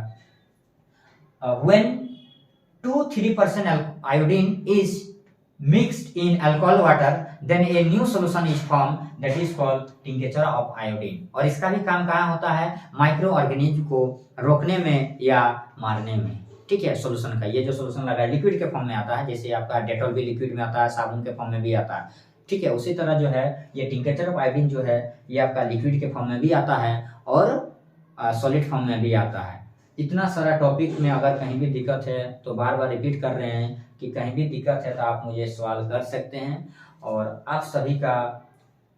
when 2-3% iodine is mixed in alcohol water, then a new solution is formed that is called tincture of iodine। और इसका भी काम कहाँ होता है, माइक्रो ऑर्गेनिज्म को रोकने में या मारने में, ठीक है। सोल्यूशन का ये जो सोल्यूशन लगा है लिक्विड के फॉर्म में आता है, जैसे आपका डेटॉल भी लिक्विड में आता है, साबुन के फॉर्म में भी आता है, ठीक है। उसी तरह जो है ये टिंकेचर ऑफ आयोडीन जो है ये आपका लिक्विड के फॉर्म में भी आता है और सॉलिड फॉर्म में भी आता है। इतना सारा टॉपिक में अगर कहीं भी दिक्कत है तो बार बार रिपीट कर रहे हैं कि कहीं भी दिक्कत है तो आप मुझे सवाल कर सकते हैं। और आप सभी का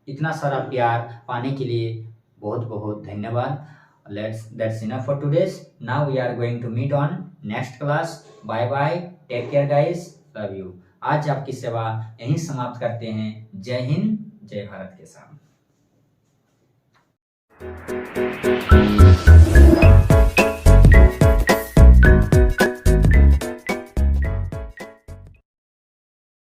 इतना सारा प्यार पाने के लिए बहुत बहुत धन्यवाद। That's enough for today's. Now we are going to meet on next class. Bye bye. Take care guys. Love you. आज आपकी सेवा यहीं समाप्त करते हैं। जय हिंद, जय भारत के साथ।